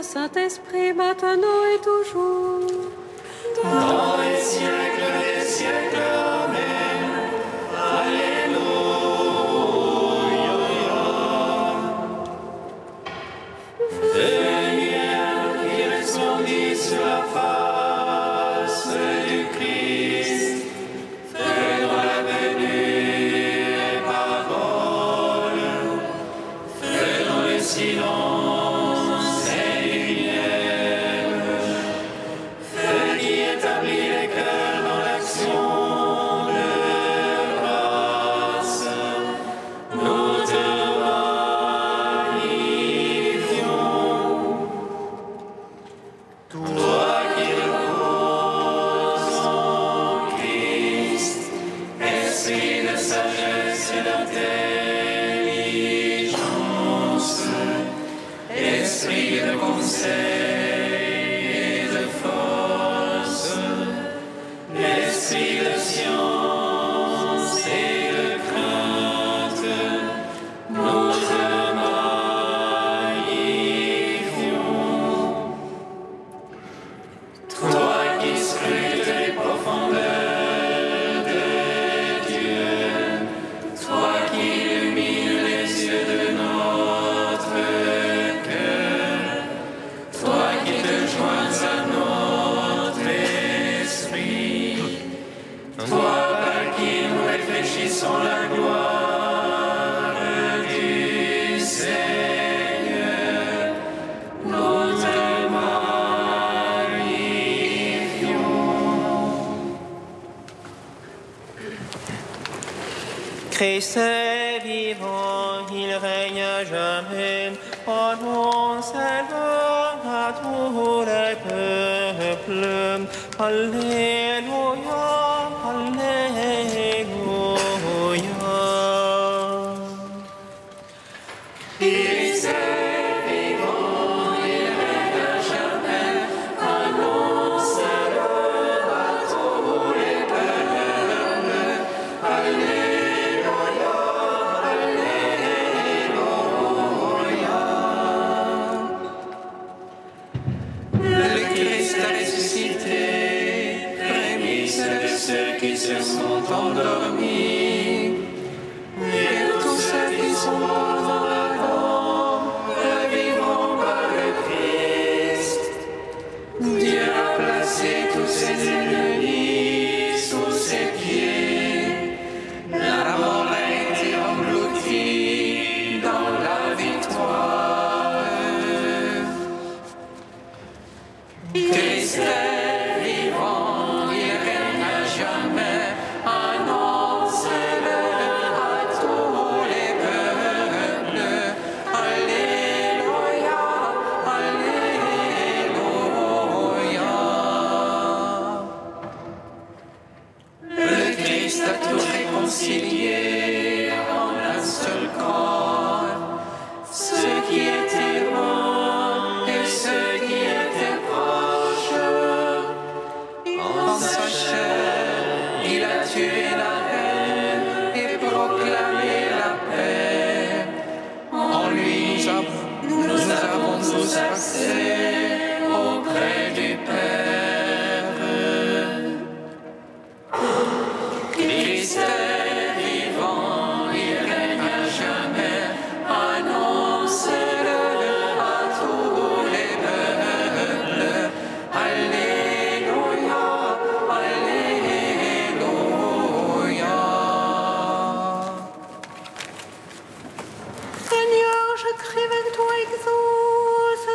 Saint-Esprit, maintenant et toujours, dans les siècles des siècles. Amen. Alléluia. Lumière qui resplendit sur la face du Christ, fais dans la venue et parole, fais dans le silence. Christ est vivant, il règne à jamais, annonce-le à tous les peuples. Alléluia, Alléluia. Christ est vivant, il règne à jamais, annonce-le à tous les peuples. Alléluia, Alléluia. Le Christ a ressuscité, prémisse de ceux qui se sont endormis, et de tous ceux qui sont morts dans l'Adam, revivront par le Christ. Dieu a placé tous ses ennemis sous ses pieds. La mort a été engloutie dans la victoire. Christ est vivant, il règne à jamais, annonce-le à tous les peuples. Alléluia, Alléluia. Le Christ a tout réconcilié en un seul corps, ceux qui étaient loin et ceux qui étaient proches. En sa chair, il a tué la haine et proclamé la paix. En lui, nous avons tous accès auprès du Père. Christ est vivant, il règne à jamais, annonce-le à tous les peuples. Alléluia, Alléluia. Seigneur, je crie avec toi, exauce.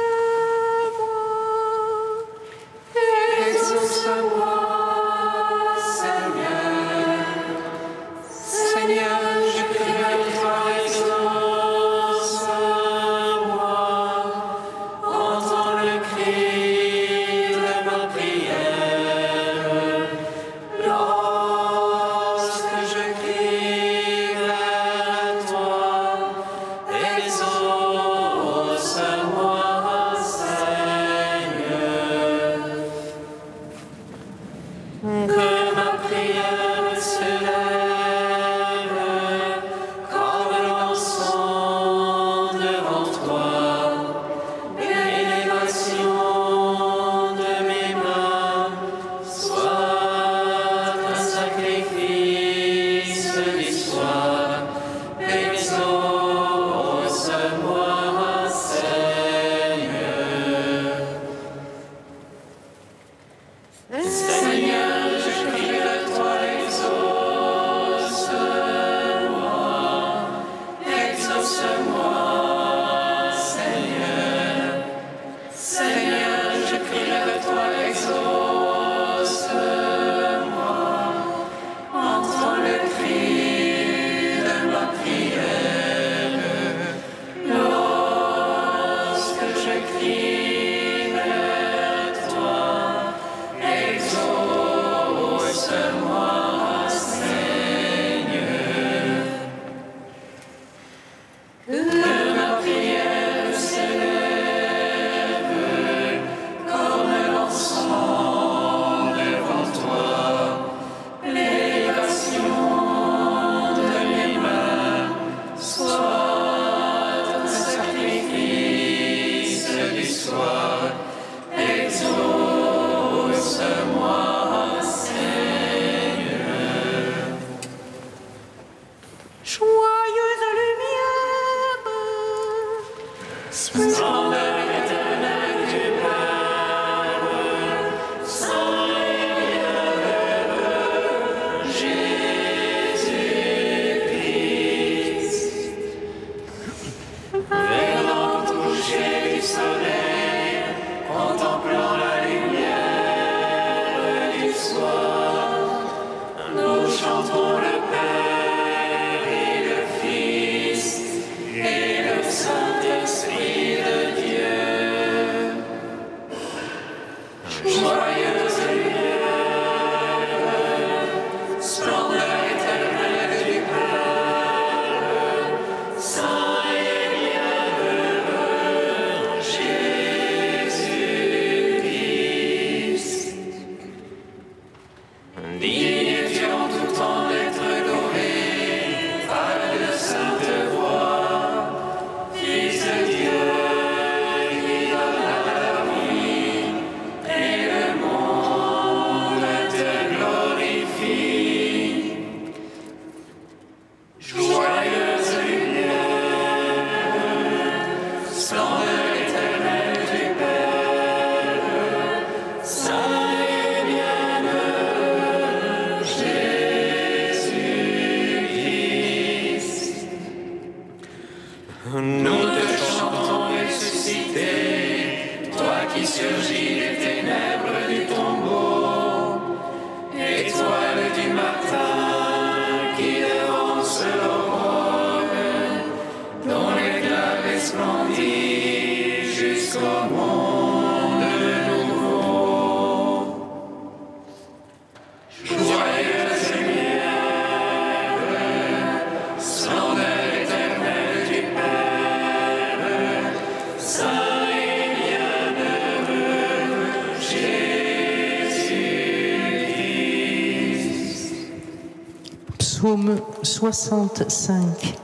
Psaume 65.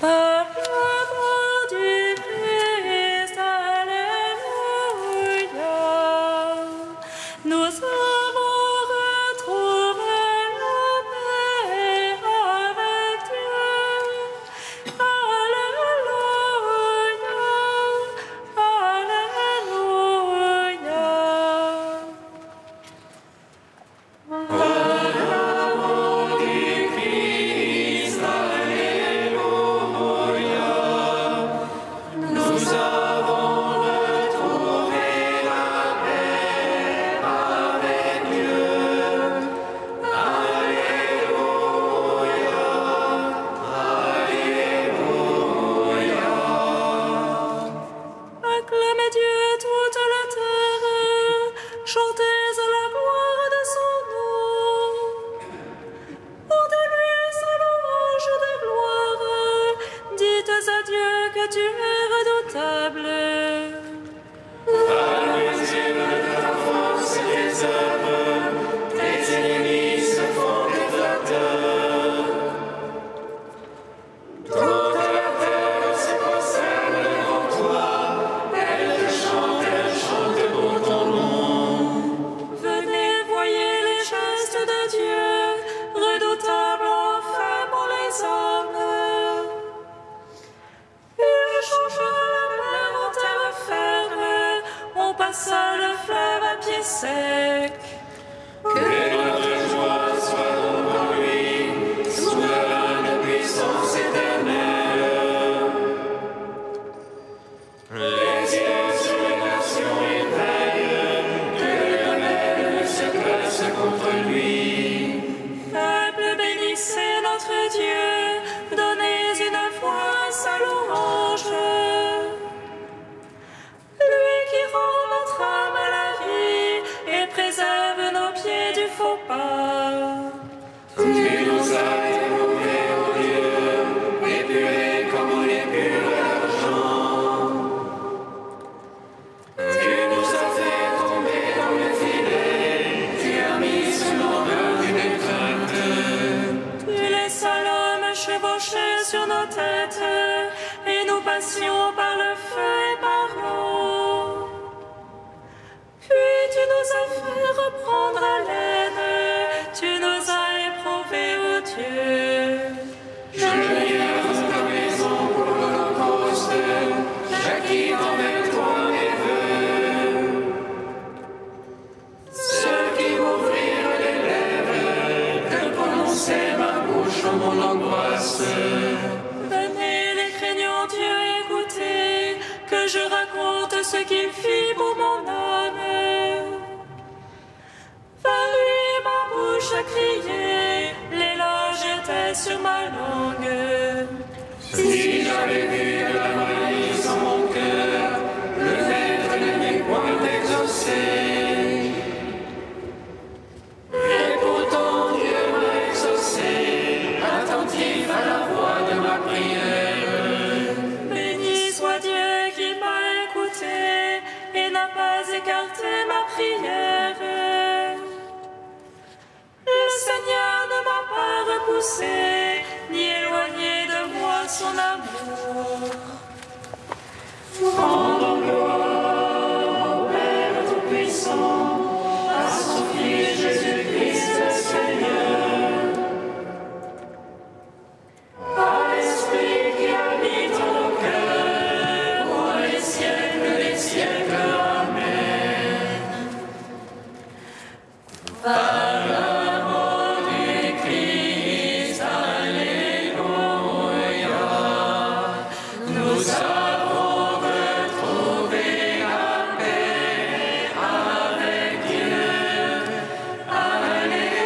Par l'amour du Christ, Alléluia, nous avons retrouvé la paix avec Dieu. Alléluia, Alléluia. Acclamez Dieu toute la terre, chantez à la gloire de son nom. Portez-lui sa louange de gloire, dites à Dieu que tu es redoutable. Venez, voyez les gestes de Dieu, redoutable enfin pour les hommes. Il changea la mer en terre ferme, on passa le fleuve à pied sec. Peuple, bénissez notre Dieu, donnez une fois sa louange. Lui qui rend notre âme à la vie et préserve nos pieds du faux pas. Tu laissas l'homme chevaucher sur nos têtes et nous passions par le feu et par l'eau. Puis tu nous as fait reprendre haleine, tu nous as éprouvés, ô Dieu. l'angoisse. Venez les craignants Dieu écoutez, que je raconte ce qu'il fit pour mon âme. Vers lui ma bouche a crié, l'éloge était sur ma langue. Si j'avais vu de la malice dans mon cœur, le maître ne m'est point exaucé. Et pourtant Dieu m'a exaucé, attentif à la voix de ma prière. Béni soit Dieu qui m'a écouté et n'a pas écarté ma prière. Le Seigneur ne m'a pas repoussé, ni éloigné de moi son amour. Rendons gloire au Père Tout-Puissant, à son Fils Jésus-Christ le Seigneur. À l'Esprit qui habite en nos cœurs, pour les siècles des siècles. Amen. Par la mort du Christ, Alléluia, nous avons retrouvé la paix avec Dieu. Alléluia,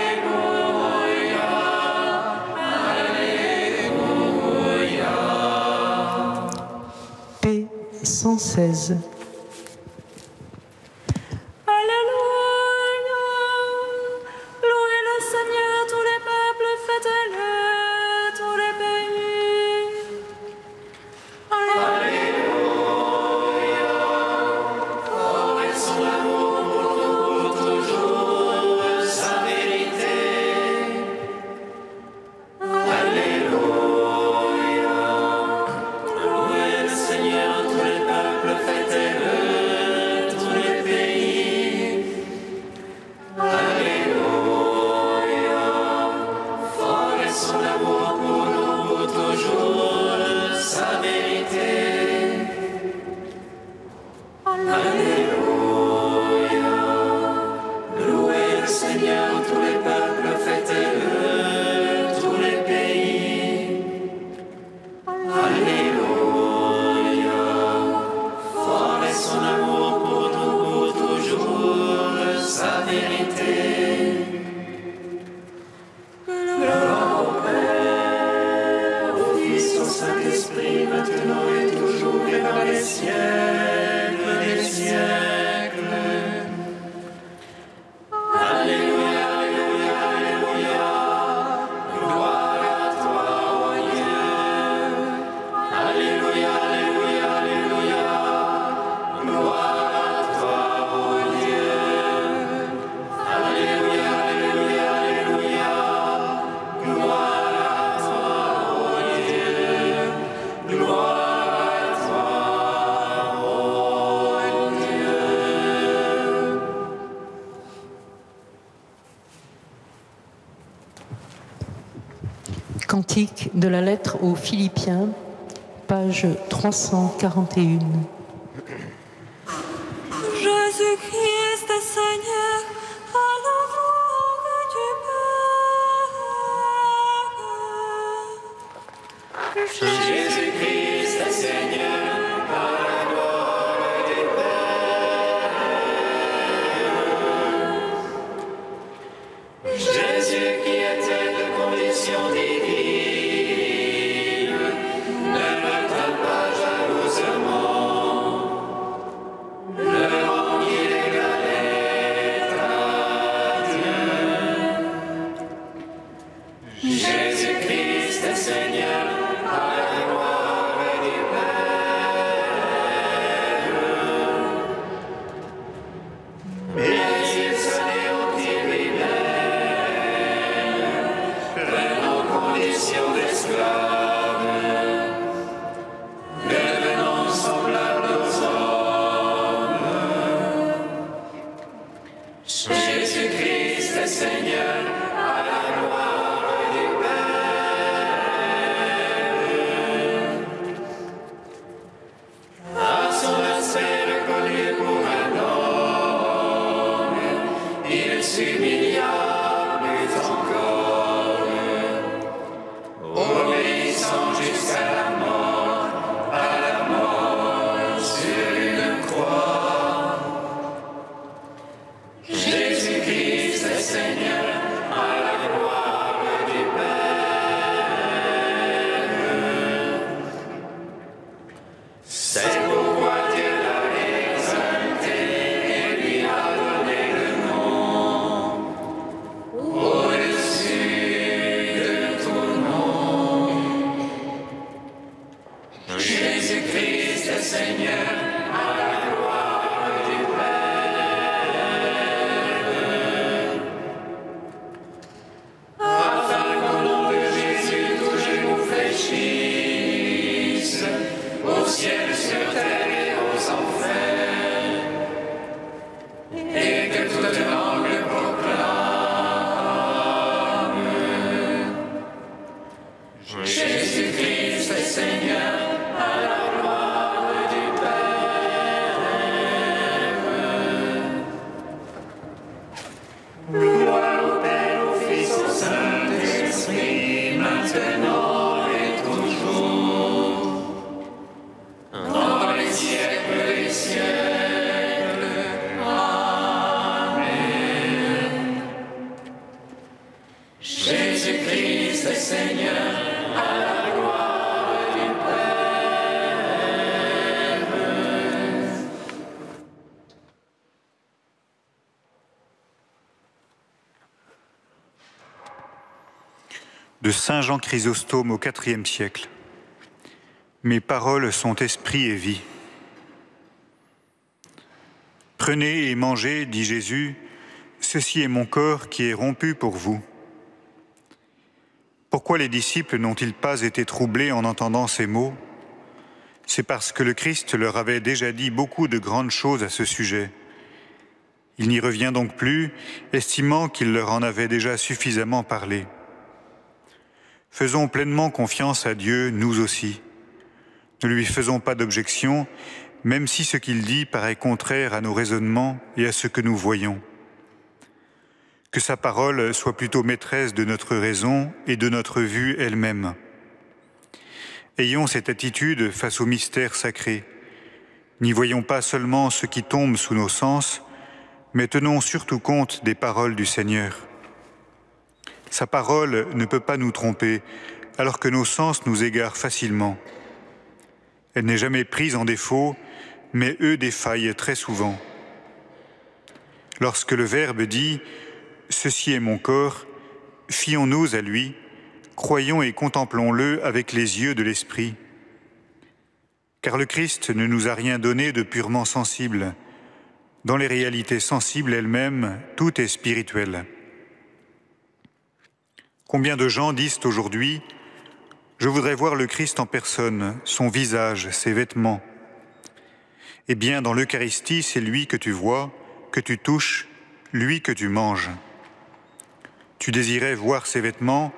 Alléluia. P 116. Alléluia. Louez le Seigneur, tous les peuples, fêtez-le, tous les pays. Fort est son amour pour nous toujours, sa vérité. Alléluia. Louez le Seigneur, tous les peuples, fêtez-le, tous les pays. Alléluia. Fort est son amour pour nous toujours, sa vérité. Alléluia. Louez le Seigneur, tous les peuples, fêtez-le, tous les pays. Alléluia. Fort est son amour pour nous toujours, sa vérité. Gloire au Père, au Fils, au Saint-Esprit, maintenant et toujours et dans les siècles des siècles. Alléluia, Alléluia, Alléluia. Gloire à toi, ô Dieu. Alléluia, Alléluia, Alléluia. Gloire à toi, ô Dieu. Alléluia, Alléluia, Alléluia. Gloire à toi, ô Dieu. Gloire à toi, ô Dieu. Cantique de la lettre aux Philippiens, page 341. Jésus-Christ est Seigneur, à la gloire du Père. Jésus-Christ est Seigneur, à la gloire du Père. Jésus qui était de condition divine, ne retint pas jalousement le rang qu'il égalait à Dieu. Jésus-Christ est Seigneur, à la gloire du Père. Mais il se néantit lui-même, Seigneur, à la gloire du Père. C'est pourquoi Dieu l'a exalté et lui a donné le nom au-dessus de tout nom. Jésus-Christ est Seigneur, à la gloire du Père. Afin qu'au nom de Jésus, tout genou fléchisse, au ciel, sur terre et aux enfers, et que toute langue proclame: Jésus-Christ est Seigneur, à la gloire du Père. Gloire au Père, au Fils, au Saint-Esprit, maintenant et toujours, dans les siècles des siècles. Amen. Jésus-Christ est Seigneur, à la gloire du Père. De Saint Jean Chrysostome au IVe siècle. Mes paroles sont esprit et vie. Prenez et mangez, dit Jésus, ceci est mon corps qui est rompu pour vous. Pourquoi les disciples n'ont-ils pas été troublés en entendant ces mots? C'est parce que le Christ leur avait déjà dit beaucoup de grandes choses à ce sujet. Il n'y revient donc plus, estimant qu'il leur en avait déjà suffisamment parlé. Faisons pleinement confiance à Dieu, nous aussi. Ne lui faisons pas d'objection, même si ce qu'il dit paraît contraire à nos raisonnements et à ce que nous voyons. Que sa parole soit plutôt maîtresse de notre raison et de notre vue elle-même. Ayons cette attitude face au mystère sacré. N'y voyons pas seulement ce qui tombe sous nos sens, mais tenons surtout compte des paroles du Seigneur. Sa parole ne peut pas nous tromper, alors que nos sens nous égarent facilement. Elle n'est jamais prise en défaut, mais eux défaillent très souvent. Lorsque le Verbe dit « Ceci est mon corps », fions-nous à lui, croyons et contemplons-le avec les yeux de l'Esprit. Car le Christ ne nous a rien donné de purement sensible. Dans les réalités sensibles elles-mêmes, tout est spirituel. Combien de gens disent aujourd'hui « Je voudrais voir le Christ en personne, son visage, ses vêtements ». Eh bien, dans l'Eucharistie, c'est lui que tu vois, que tu touches, lui que tu manges. Tu désirais voir ses vêtements,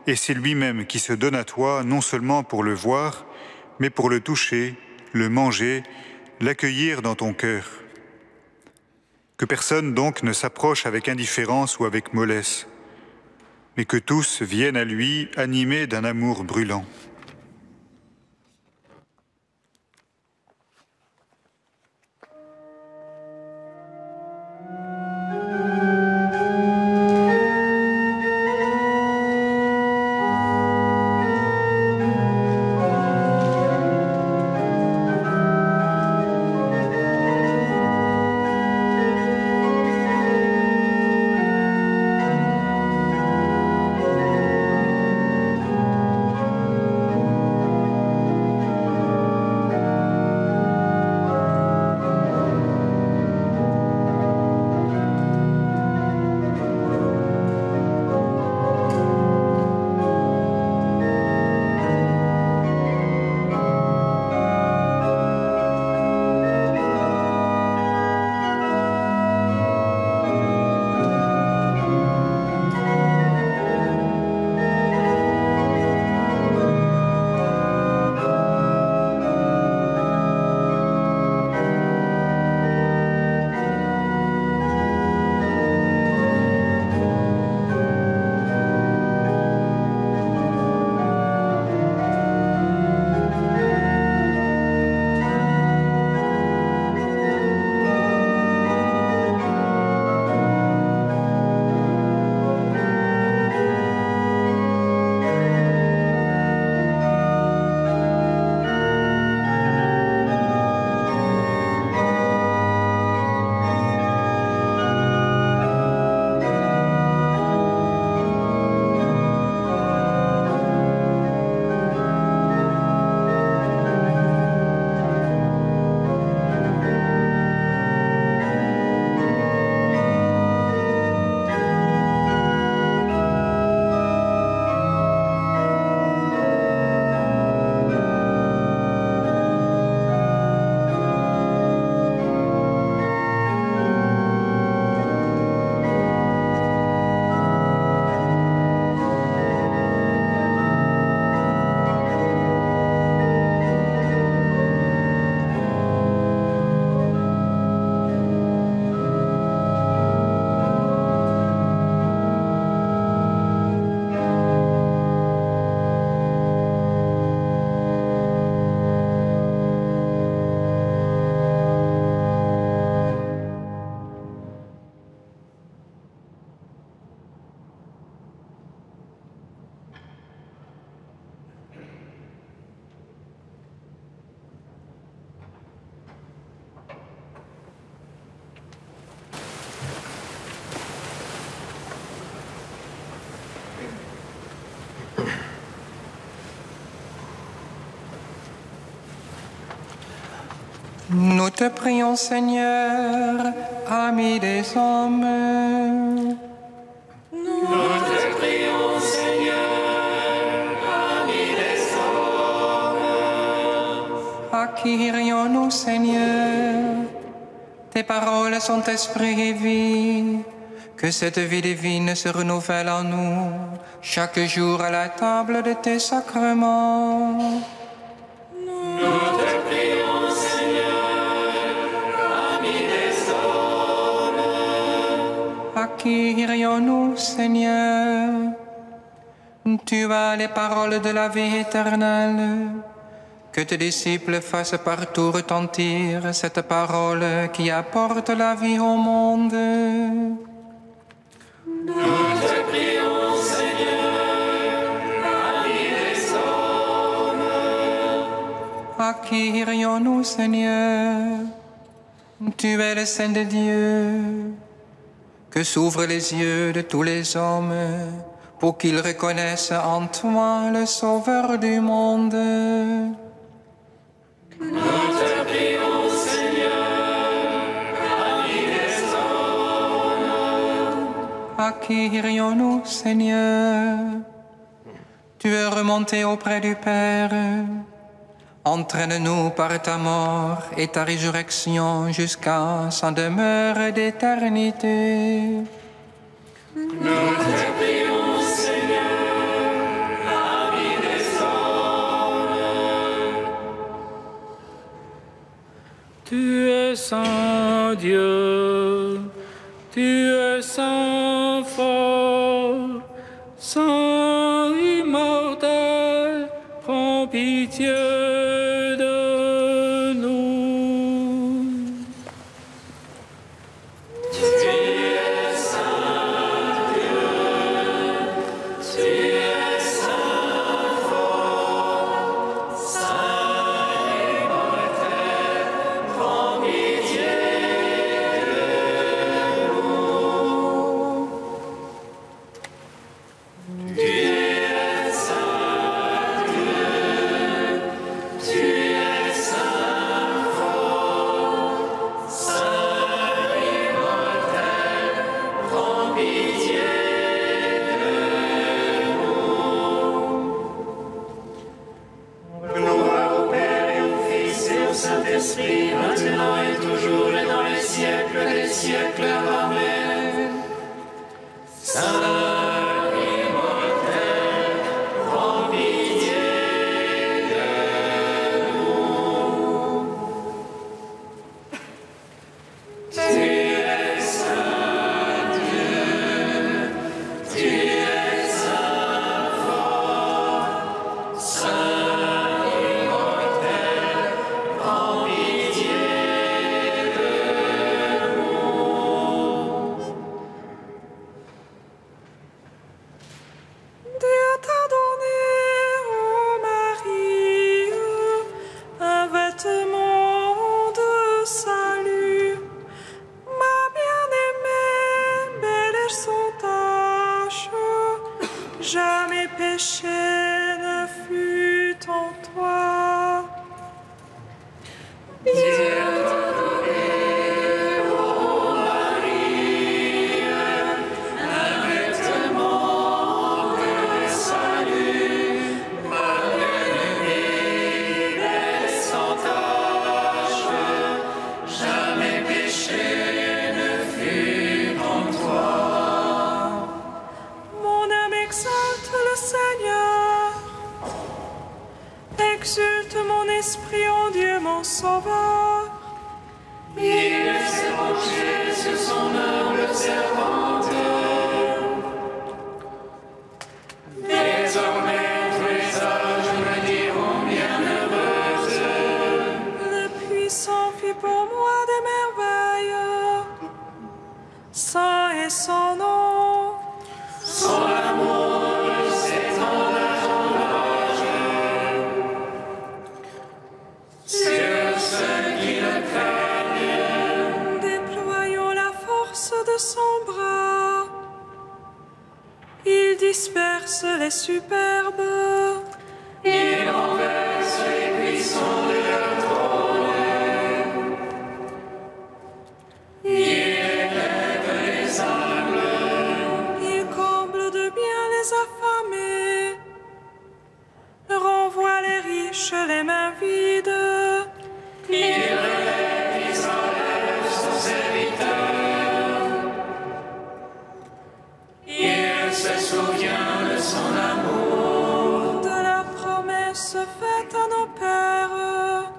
et c'est lui-même qui se donne à toi, non seulement pour le voir, mais pour le toucher, le manger, l'accueillir dans ton cœur. Que personne donc ne s'approche avec indifférence ou avec mollesse, mais que tous viennent à lui animés d'un amour brûlant. Nous te prions, Seigneur, ami des hommes. Nous te prions, Seigneur, ami des hommes. À qui irions-nous, Seigneur? Tes paroles sont esprit et vie. Que cette vie divine se renouvelle en nous, chaque jour à la table de tes sacrements. Nous te prions, Seigneur, ami des hommes. À qui irions-nous, Seigneur? Tu as les paroles de la vie éternelle. Que tes disciples fassent partout retentir cette parole qui apporte la vie au monde. Nous te prions, Seigneur, ami des hommes. À qui irions-nous, Seigneur? Tu es le Saint de Dieu. Que s'ouvrent les yeux de tous les hommes pour qu'ils reconnaissent en toi le Sauveur du monde. Nous te prions, Seigneur, ami des hommes. À qui irions-nous, Seigneur? Tu es remonté auprès du Père. Entraîne-nous par ta mort et ta résurrection jusqu'à sa demeure d'éternité. Nous te prions, Seigneur, ami des hommes. Tu es saint Dieu, tu es saint fort, saint immortel, prends pitié de nous. Tu es saint Dieu, tu es saint fort, saint immortel, prends pitié de nous. Tu es saint Dieu, tu es saint fort, saint immortel, prends pitié de nous. Gloire au Père et au Fils et au Saint-Esprit, maintenant et toujours et dans les siècles des siècles. Amen. Saint immortel, prends pitié de nous. Tu es saint Dieu, tu es saint fort, saint immortel, prends pitié de nous. Dieu t'a donné, ô Marie, un vêtement de salut. Ma bien-aimée, belle est son tâche, jamais péché ne fut en toi. Dieu t'a donné, ô Marie, un vêtement de salut. Ma bien-aimée, belle et sans tache, jamais péché ne fut en toi. Mon âme exalte le Seigneur, exulte mon esprit en Dieu mon Sauveur. Il s'est penché sur son humble servante. Désormais, tous les âges me diront bienheureuse. Le puissant fit pour moi des merveilles. Saint est son nom. Son amour s'étend d'âge en âge. Sur ceux qui le craignent. Déployant la force de son bras, il disperse les superbes. Il renverse les puissants de leur trône. se souvient de son amour, de la promesse faite à nos pères,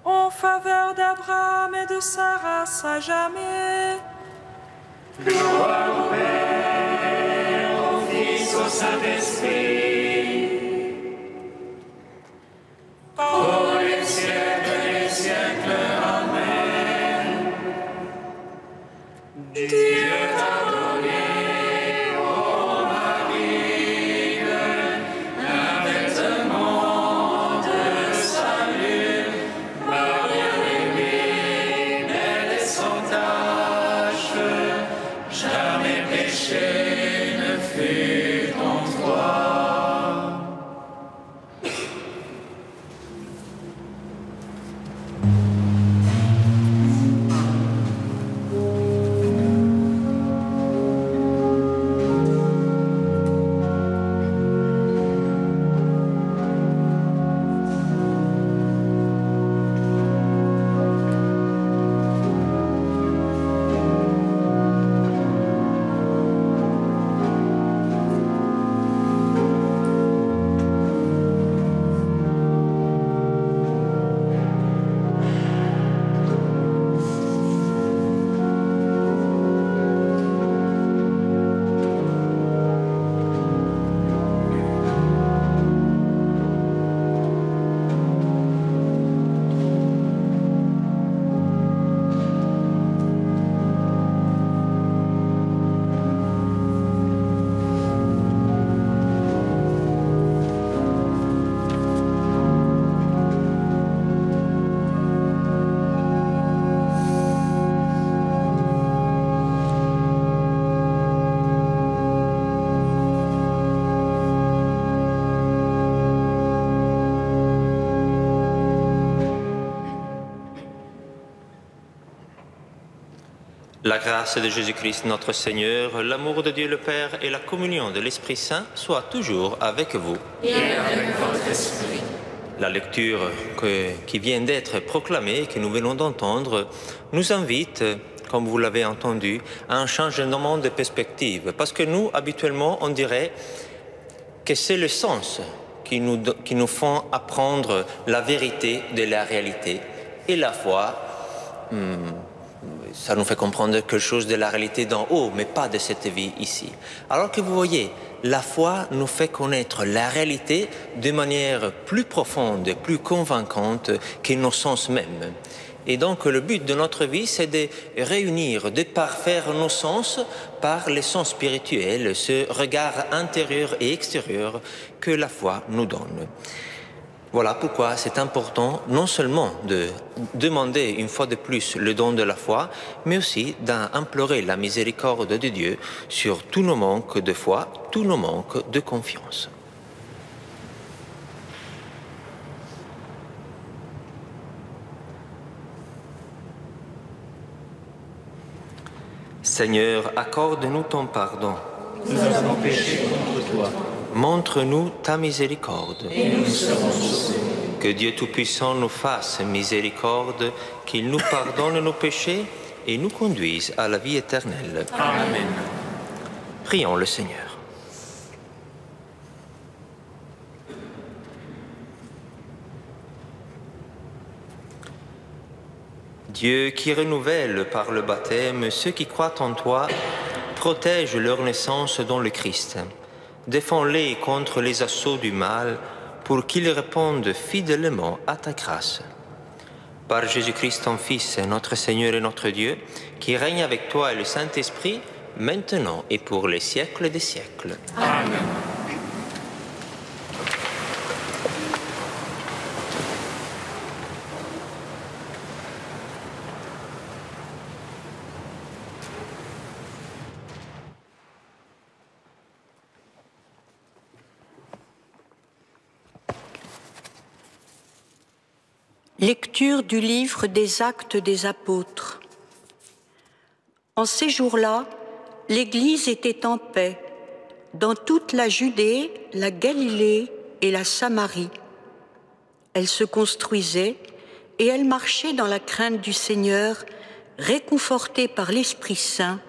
en faveur d'Abraham et de sa race à jamais. Gloire au Père, au Fils, au Saint-Esprit, pour les siècles des siècles. Amen. Dieu t'a donné, ô Marie, un vêtement de salut, ma bien-aimée, belle et sans tache, jamais péché ne fut en toi. La grâce de Jésus-Christ notre Seigneur, l'amour de Dieu le Père et la communion de l'Esprit Saint soient toujours avec vous. Et avec votre esprit. La lecture qui vient d'être proclamée, que nous venons d'entendre, nous invite, comme vous l'avez entendu, à un changement de perspective. Parce que nous, habituellement, on dirait que c'est le sens qui nous font apprendre la vérité de la réalité. Et la foi, ça nous fait comprendre quelque chose de la réalité d'en haut, mais pas de cette vie ici. Alors que vous voyez, la foi nous fait connaître la réalité de manière plus profonde, plus convaincante que nos sens mêmes. Et donc le but de notre vie, c'est de réunir, de parfaire nos sens par les sens spirituels, ce regard intérieur et extérieur que la foi nous donne. Voilà pourquoi c'est important non seulement de demander une fois de plus le don de la foi, mais aussi d'implorer la miséricorde de Dieu sur tous nos manques de foi, tous nos manques de confiance. Seigneur, accorde-nous ton pardon. Nous avons péché contre toi. Montre-nous ta miséricorde. Et nous serons sauvés. Que Dieu Tout-Puissant nous fasse miséricorde, qu'il nous pardonne nos péchés et nous conduise à la vie éternelle. Amen. Prions le Seigneur. Dieu qui renouvelle par le baptême ceux qui croient en toi, protège leur naissance dans le Christ. Défends-les contre les assauts du mal, pour qu'ils répondent fidèlement à ta grâce. Par Jésus-Christ, ton Fils, notre Seigneur et notre Dieu, qui règne avec toi et le Saint-Esprit, maintenant et pour les siècles des siècles. Amen. Lecture du livre des Actes des Apôtres. En ces jours-là, l'Église était en paix dans toute la Judée, la Galilée et la Samarie. Elle se construisait et elle marchait dans la crainte du Seigneur, réconfortée par l'Esprit Saint,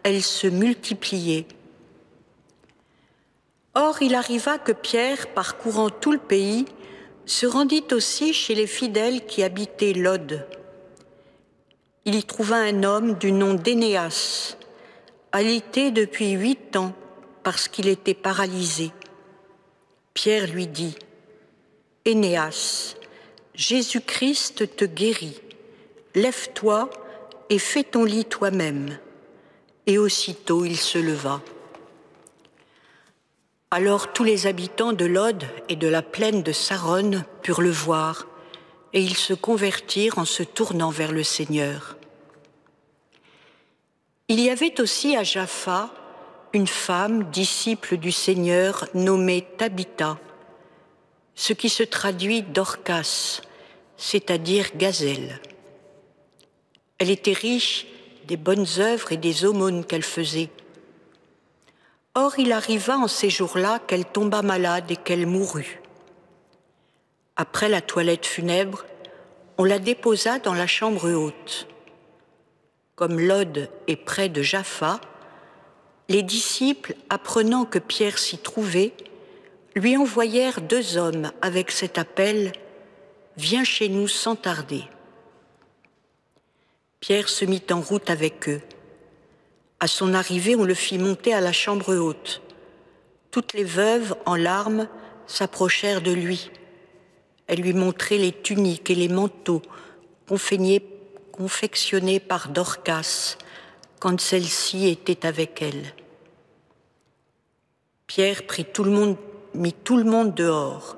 elle se multipliait. Or, il arriva que Pierre, parcourant tout le pays, se rendit aussi chez les fidèles qui habitaient Lod. Il y trouva un homme du nom d'Énéas, alité depuis 8 ans parce qu'il était paralysé. Pierre lui dit : « Énéas, Jésus-Christ te guérit. Lève-toi et fais ton lit toi-même. » Et aussitôt il se leva. Alors tous les habitants de Lod et de la plaine de Saron purent le voir, et ils se convertirent en se tournant vers le Seigneur. Il y avait aussi à Jaffa une femme, disciple du Seigneur, nommée Tabitha, ce qui se traduit Dorcas, c'est-à-dire gazelle. Elle était riche des bonnes œuvres et des aumônes qu'elle faisait. Or, il arriva en ces jours-là qu'elle tomba malade et qu'elle mourut. Après la toilette funèbre, on la déposa dans la chambre haute. Comme Lod est près de Jaffa, les disciples, apprenant que Pierre s'y trouvait, lui envoyèrent 2 hommes avec cet appel : « Viens chez nous sans tarder. » Pierre se mit en route avec eux. À son arrivée, on le fit monter à la chambre haute. Toutes les veuves, en larmes, s'approchèrent de lui. Elles lui montraient les tuniques et les manteaux confectionnés par Dorcas, quand celle-ci était avec elle. Pierre mit tout le monde dehors.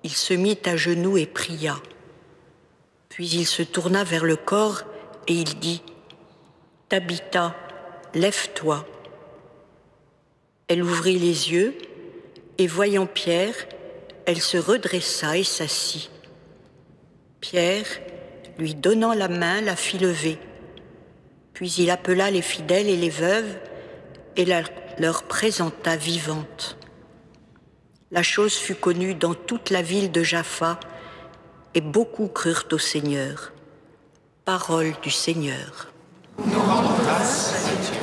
Il se mit à genoux et pria. Puis il se tourna vers le corps et il dit : « Tabitha, lève-toi. » Elle ouvrit les yeux et, voyant Pierre, elle se redressa et s'assit. Pierre, lui donnant la main, la fit lever. Puis il appela les fidèles et les veuves et leur présenta vivante. La chose fut connue dans toute la ville de Jaffa et beaucoup crurent au Seigneur. Parole du Seigneur. Nous rendons grâce à Dieu.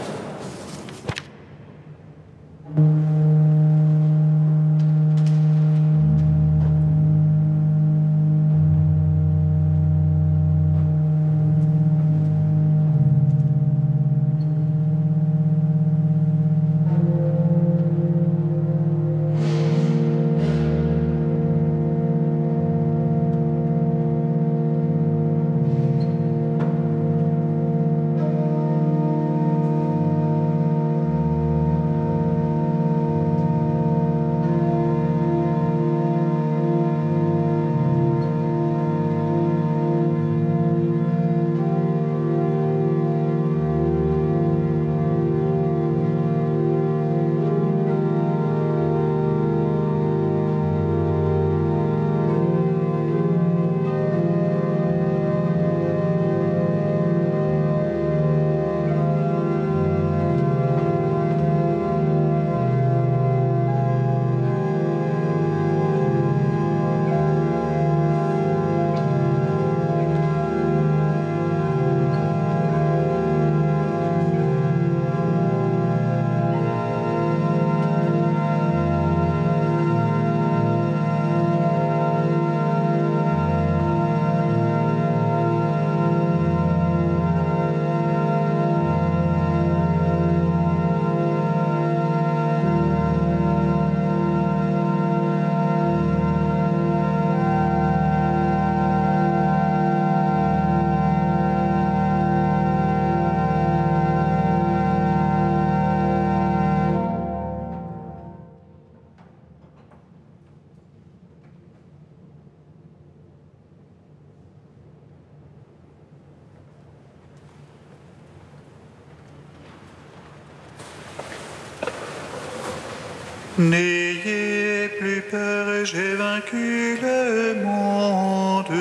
N'ayez plus peur, j'ai vaincu le monde.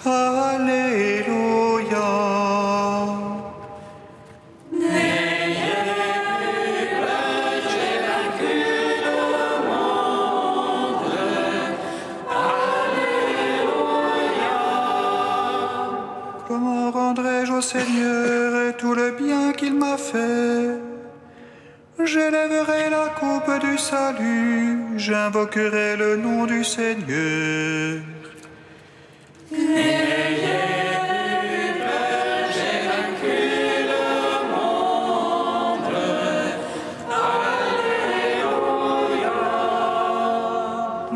Alléluia. N'ayez plus peur, j'ai vaincu le monde. Alléluia. Comment rendrai-je au Seigneur tout le bien qu'il m'a fait? J'élèverai la coupe du du salut, j'invoquerai le nom du Seigneur.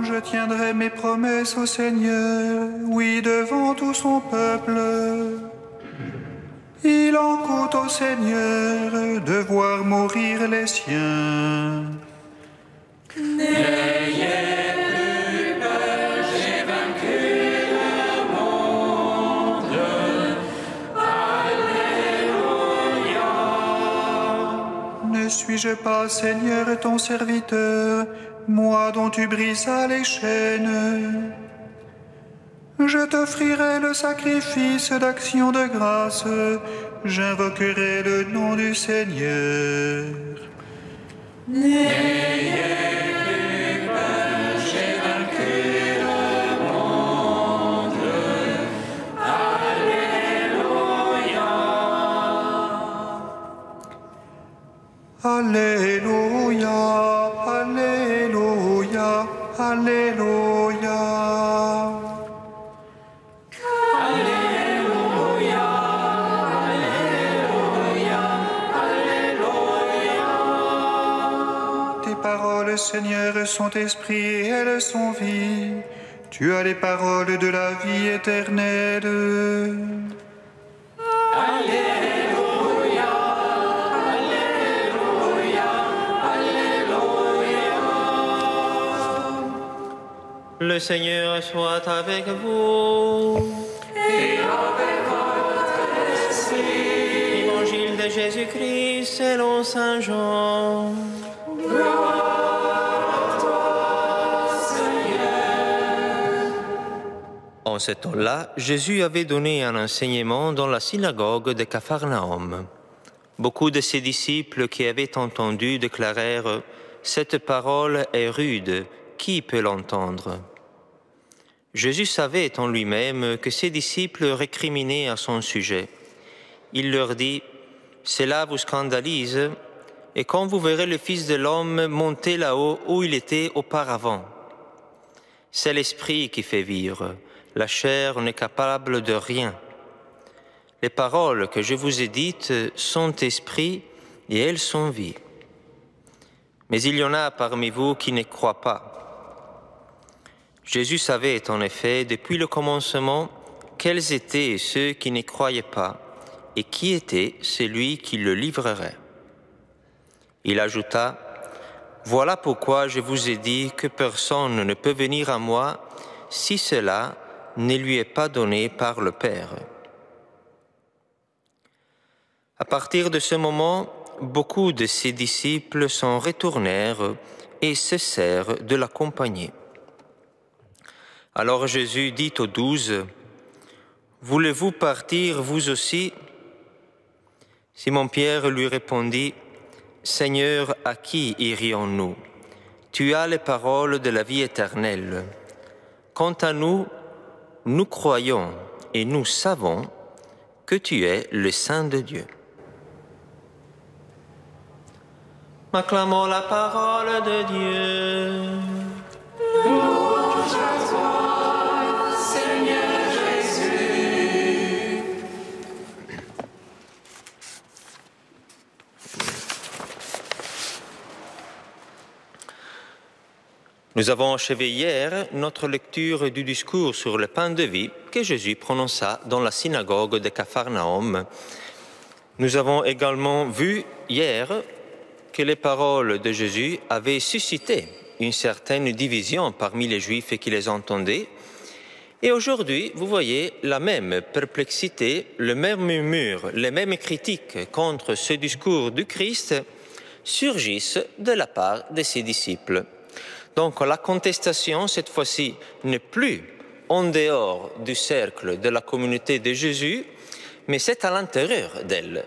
Je tiendrai mes promesses au Seigneur, oui, devant tout son peuple. Il en coûte au Seigneur de voir mourir les siens. N'ayez plus peur, j'ai vaincu le monde. Alléluia. Ne suis-je pas, Seigneur, ton serviteur, moi dont tu brisas les chaînes? Je t'offrirai le sacrifice d'action de grâce, j'invoquerai le nom du Seigneur. N'ayez plus peur, j'ai vaincu le monde. Alléluia. Alléluia, Alléluia, Alléluia. Paroles, Seigneur, sont esprit et elles sont vie. Tu as les paroles de la vie éternelle. Alléluia, Alléluia, Alléluia. Le Seigneur soit avec vous. Et avec votre esprit. Évangile de Jésus-Christ selon Saint Jean. En ce temps-là, Jésus avait donné un enseignement dans la synagogue de Capharnaüm. Beaucoup de ses disciples qui avaient entendu déclarèrent « Cette parole est rude, qui peut l'entendre ?» Jésus savait en lui-même que ses disciples récriminaient à son sujet. Il leur dit « Cela vous scandalise, et quand vous verrez le Fils de l'homme monter là-haut où il était auparavant. C'est l'Esprit qui fait vivre. La chair n'est capable de rien. Les paroles que je vous ai dites sont esprit et elles sont vie. Mais il y en a parmi vous qui ne croient pas. Jésus savait en effet depuis le commencement quels étaient ceux qui ne croyaient pas et qui était celui qui le livrerait. Il ajouta « Voilà pourquoi je vous ai dit que personne ne peut venir à moi si cela ne lui est pas donné par le Père. » À partir de ce moment, beaucoup de ses disciples s'en retournèrent et cessèrent de l'accompagner. Alors Jésus dit aux 12, « Voulez-vous partir vous aussi ?» Simon-Pierre lui répondit, « Seigneur, à qui irions-nous? Tu as les paroles de la vie éternelle. Quant à nous, nous croyons et nous savons que tu es le Saint de Dieu. » Acclamons la parole de Dieu. Louange à toi, Seigneur Jésus. Nous avons achevé hier notre lecture du discours sur le pain de vie que Jésus prononça dans la synagogue de Capharnaüm. Nous avons également vu hier que les paroles de Jésus avaient suscité une certaine division parmi les Juifs qui les entendaient. Et aujourd'hui, vous voyez la même perplexité, le même murmure, les mêmes critiques contre ce discours du Christ surgissent de la part de ses disciples. Donc la contestation, cette fois-ci, n'est plus en dehors du cercle de la communauté de Jésus, mais c'est à l'intérieur d'elle.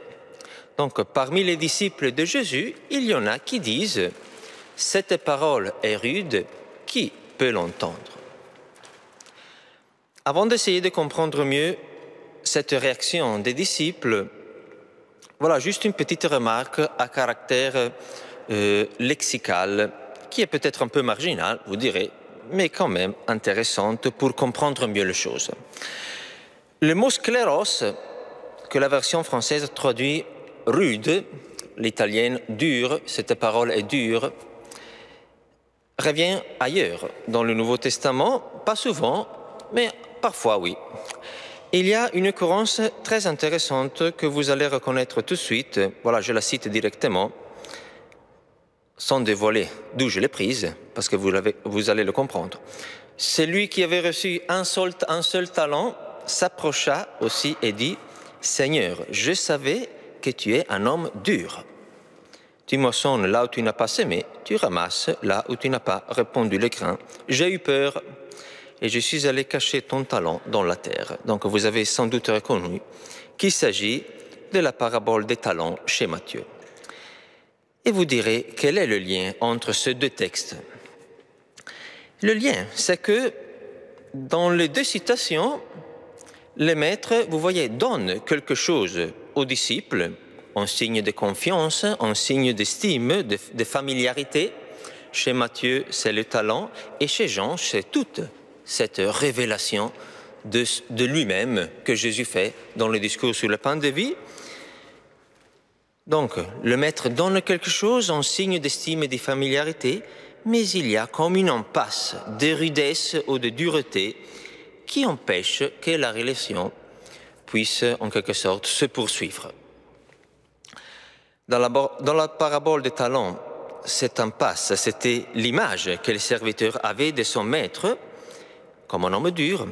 Donc parmi les disciples de Jésus, il y en a qui disent « Cette parole est rude, qui peut l'entendre ?» Avant d'essayer de comprendre mieux cette réaction des disciples, voilà juste une petite remarque à caractère lexical qui est peut-être un peu marginale, vous direz, mais quand même intéressante pour comprendre mieux les choses. Le mot sclérose, que la version française traduit rude, l'italienne dur, cette parole est dure, revient ailleurs dans le Nouveau Testament, pas souvent, mais parfois oui. Il y a une occurrence très intéressante que vous allez reconnaître tout de suite, voilà, je la cite directement, sans dévoiler d'où je l'ai prise, parce que vous allez le comprendre. Celui qui avait reçu un seul talent s'approcha aussi et dit « Seigneur, je savais que tu es un homme dur. Tu moissonnes là où tu n'as pas semé, tu ramasses là où tu n'as pas répandu les grains. J'ai eu peur et je suis allé cacher ton talent dans la terre. » Donc vous avez sans doute reconnu qu'il s'agit de la parabole des talents chez Matthieu. Et vous direz, quel est le lien entre ces deux textes? Le lien, c'est que dans les deux citations, le maître, vous voyez, donne quelque chose aux disciples, en signe de confiance, en signe d'estime, de familiarité. Chez Matthieu, c'est le talent, et chez Jean, c'est toute cette révélation de lui-même que Jésus fait dans le discours sur le pain de vie. Donc, le maître donne quelque chose en signe d'estime et de familiarité, mais il y a comme une impasse de rudesse ou de dureté qui empêche que la relation puisse, en quelque sorte, se poursuivre. Dans la parabole des talents, cette impasse, c'était l'image que le serviteur avait de son maître, comme un homme dur.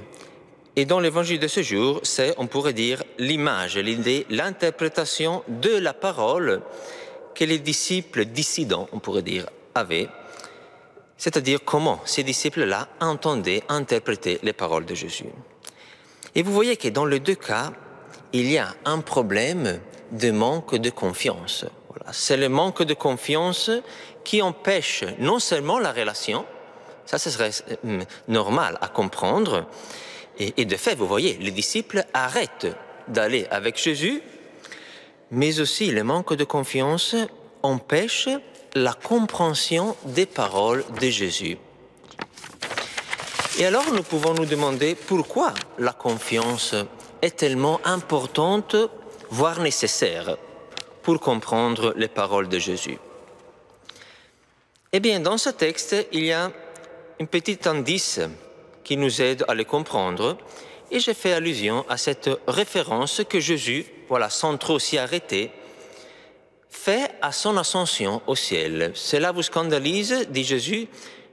Et dans l'évangile de ce jour, c'est, on pourrait dire, l'image, l'idée, l'interprétation de la parole que les disciples dissidents, on pourrait dire, avaient, c'est-à-dire comment ces disciples-là entendaient interpréter les paroles de Jésus. Et vous voyez que dans les deux cas, il y a un problème de manque de confiance. Voilà. C'est le manque de confiance qui empêche non seulement la relation, ça ce serait normal à comprendre, et de fait, vous voyez, les disciples arrêtent d'aller avec Jésus, mais aussi le manque de confiance empêche la compréhension des paroles de Jésus. Et alors nous pouvons nous demander pourquoi la confiance est tellement importante, voire nécessaire, pour comprendre les paroles de Jésus. Eh bien, dans ce texte, il y a un petit indice qui nous aide à le comprendre, et j'ai fait allusion à cette référence que Jésus, voilà, sans trop s'y arrêter, fait à son ascension au ciel. Cela vous scandalise, dit Jésus,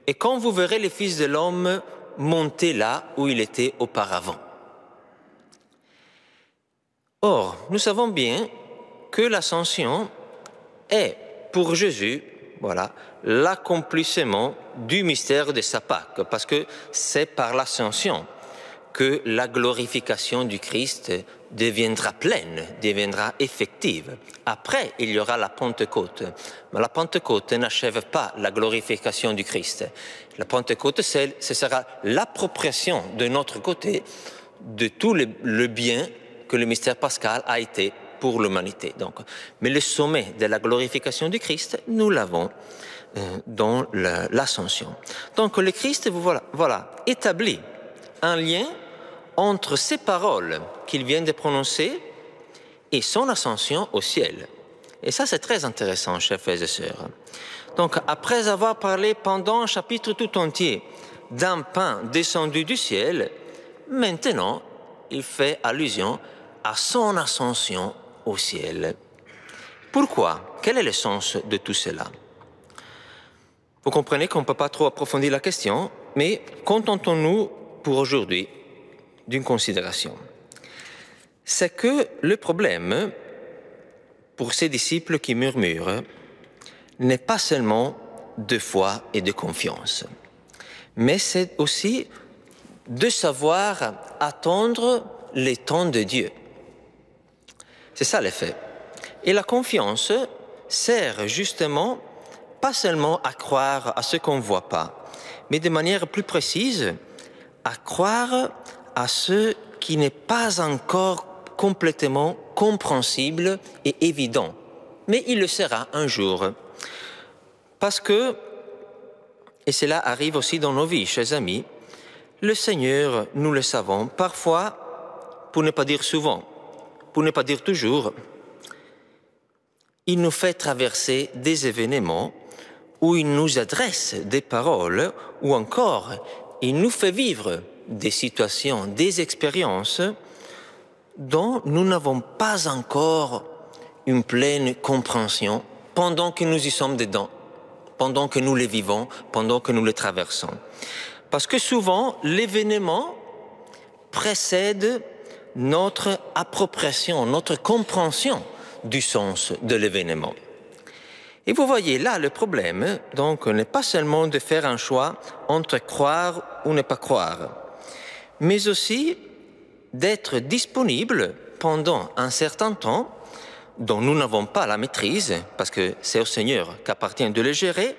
et quand vous verrez le Fils de l'homme monter là où il était auparavant. Or, nous savons bien que l'ascension est, pour Jésus, voilà, l'accomplissement du mystère de sa Pâque, parce que c'est par l'ascension que la glorification du Christ deviendra pleine, deviendra effective. Après, il y aura la Pentecôte. Mais la Pentecôte n'achève pas la glorification du Christ. La Pentecôte, ce sera l'appropriation de notre côté de tout le bien que le mystère pascal a été pour l'humanité. Mais le sommet de la glorification du Christ, nous l'avons dans l'ascension. Donc le Christ, voilà, établit un lien entre ces paroles qu'il vient de prononcer et son ascension au ciel. Et ça, c'est très intéressant, chers frères et sœurs. Donc, après avoir parlé pendant un chapitre tout entier d'un pain descendu du ciel, maintenant, il fait allusion à son ascension au ciel. Pourquoi? Quel est le sens de tout cela? Vous comprenez qu'on ne peut pas trop approfondir la question, mais contentons-nous pour aujourd'hui d'une considération. C'est que le problème pour ces disciples qui murmurent n'est pas seulement de foi et de confiance, mais c'est aussi de savoir attendre les temps de Dieu. C'est ça l'effet. Et la confiance sert justement pas seulement à croire à ce qu'on ne voit pas, mais de manière plus précise, à croire à ce qui n'est pas encore complètement compréhensible et évident. Mais il le sera un jour. Parce que Et cela arrive aussi dans nos vies, chers amis. Le Seigneur, nous le savons, parfois, pour ne pas dire souvent, pour ne pas dire toujours, il nous fait traverser des événements où il nous adresse des paroles, ou encore il nous fait vivre des situations, des expériences dont nous n'avons pas encore une pleine compréhension pendant que nous y sommes dedans, pendant que nous les vivons, pendant que nous les traversons. Parce que souvent, l'événement précède notre appropriation, notre compréhension du sens de l'événement. Et vous voyez là, le problème, donc, n'est pas seulement de faire un choix entre croire ou ne pas croire, mais aussi d'être disponible pendant un certain temps dont nous n'avons pas la maîtrise, parce que c'est au Seigneur qu'appartient de le gérer,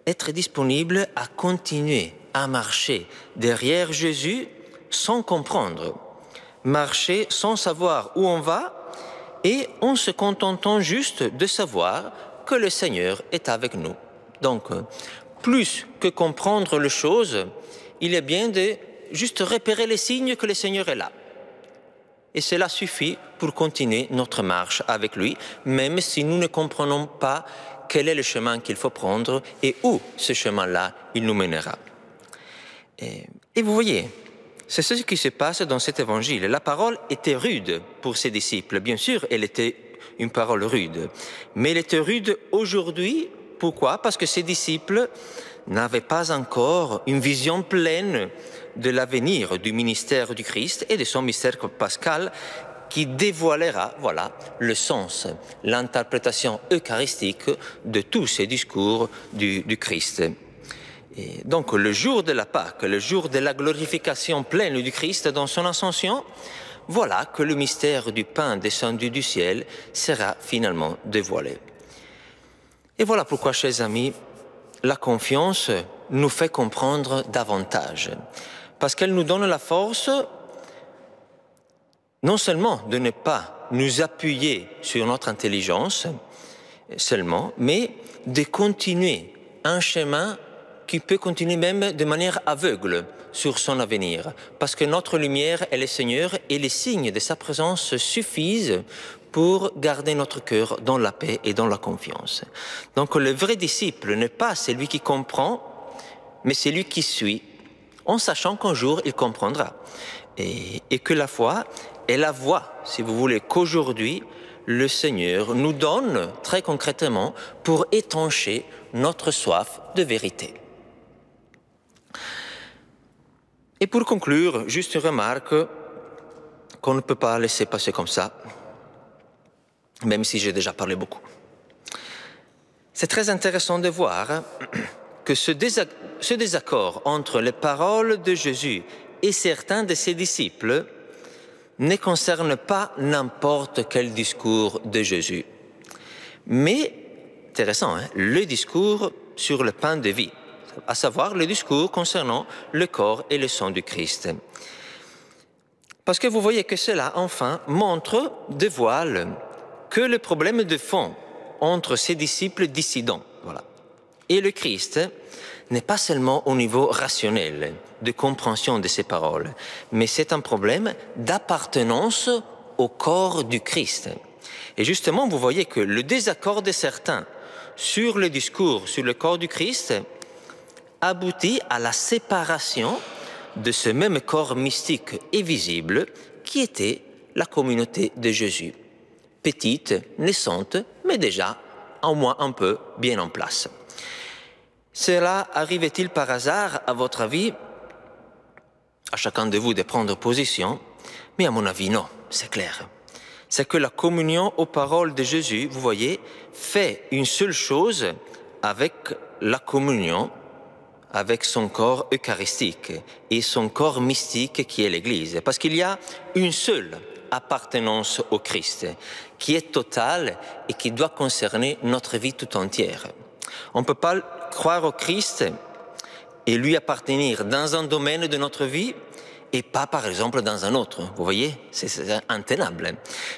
être disponible à continuer à marcher derrière Jésus sans comprendre, marcher sans savoir où on va et en se contentant juste de savoir que le Seigneur est avec nous. Donc, plus que comprendre les choses, il est bien de juste repérer les signes que le Seigneur est là. Et cela suffit pour continuer notre marche avec lui, même si nous ne comprenons pas quel est le chemin qu'il faut prendre et où ce chemin-là, il nous mènera. Et vous voyez, c'est ce qui se passe dans cet évangile. La parole était rude pour ses disciples. Bien sûr, elle était une parole rude. Mais elle était rude aujourd'hui. Pourquoi? Parce que ses disciples n'avaient pas encore une vision pleine de l'avenir du ministère du Christ et de son mystère pascal qui dévoilera, voilà, le sens, l'interprétation eucharistique de tous ces discours du Christ. Et donc le jour de la Pâque, le jour de la glorification pleine du Christ dans son ascension, voilà que le mystère du pain descendu du ciel sera finalement dévoilé. Et voilà pourquoi, chers amis, la confiance nous fait comprendre davantage, parce qu'elle nous donne la force non seulement de ne pas nous appuyer sur notre intelligence seulement, mais de continuer un chemin qui peut continuer même de manière aveugle sur son avenir, parce que notre lumière est le Seigneur et les signes de sa présence suffisent pour garder notre cœur dans la paix et dans la confiance. Donc le vrai disciple n'est pas celui qui comprend, mais celui qui suit, en sachant qu'un jour il comprendra. Et que la foi est la voie, si vous voulez, qu'aujourd'hui le Seigneur nous donne très concrètement pour étancher notre soif de vérité. Et pour conclure, juste une remarque qu'on ne peut pas laisser passer comme ça, même si j'ai déjà parlé beaucoup. C'est très intéressant de voir que ce désaccord entre les paroles de Jésus et certains de ses disciples ne concerne pas n'importe quel discours de Jésus, mais, intéressant, le discours sur le pain de vie, à savoir le discours concernant le corps et le sang du Christ. Parce que vous voyez que cela, enfin, montre, dévoile que le problème de fond entre ces disciples dissidents, voilà, et le Christ n'est pas seulement au niveau rationnel, de compréhension de ces paroles, mais c'est un problème d'appartenance au corps du Christ. Et justement, vous voyez que le désaccord de certains sur le discours, sur le corps du Christ, aboutit à la séparation de ce même corps mystique et visible qui était la communauté de Jésus. Petite, naissante, mais déjà au moins un peu bien en place. Cela arrivait-il par hasard, à votre avis? À chacun de vous de prendre position, mais à mon avis, non, c'est clair. C'est que la communion aux paroles de Jésus, vous voyez, fait une seule chose avec la communion, avec son corps eucharistique et son corps mystique qui est l'Église. Parce qu'il y a une seule appartenance au Christ, qui est totale et qui doit concerner notre vie tout entière. On ne peut pas croire au Christ et lui appartenir dans un domaine de notre vie et pas, par exemple, dans un autre. Vous voyez, c'est intenable.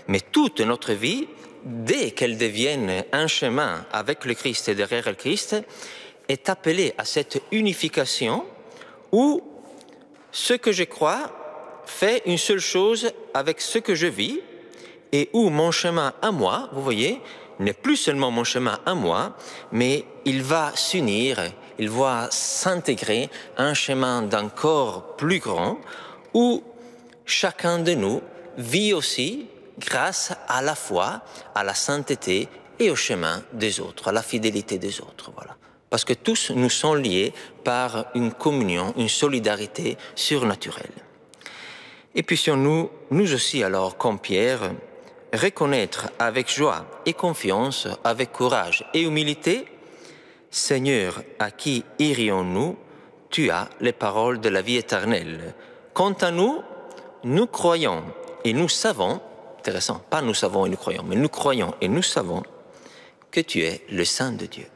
Mais toute notre vie, dès qu'elle devienne un chemin avec le Christ et derrière le Christ, est appelé à cette unification où ce que je crois fait une seule chose avec ce que je vis et où mon chemin à moi, vous voyez, n'est plus seulement mon chemin à moi, mais il va s'unir, il va s'intégrer à un chemin d'encore plus grand où chacun de nous vit aussi grâce à la foi, à la sainteté et au chemin des autres, à la fidélité des autres. Voilà. Parce que tous nous sont liés par une communion, une solidarité surnaturelle. Et puissions-nous, nous aussi alors, comme Pierre, reconnaître avec joie et confiance, avec courage et humilité, Seigneur, à qui irions-nous? Tu as les paroles de la vie éternelle. Quant à nous, nous croyons et nous savons, intéressant, pas nous savons et nous croyons, mais nous croyons et nous savons que tu es le Saint de Dieu.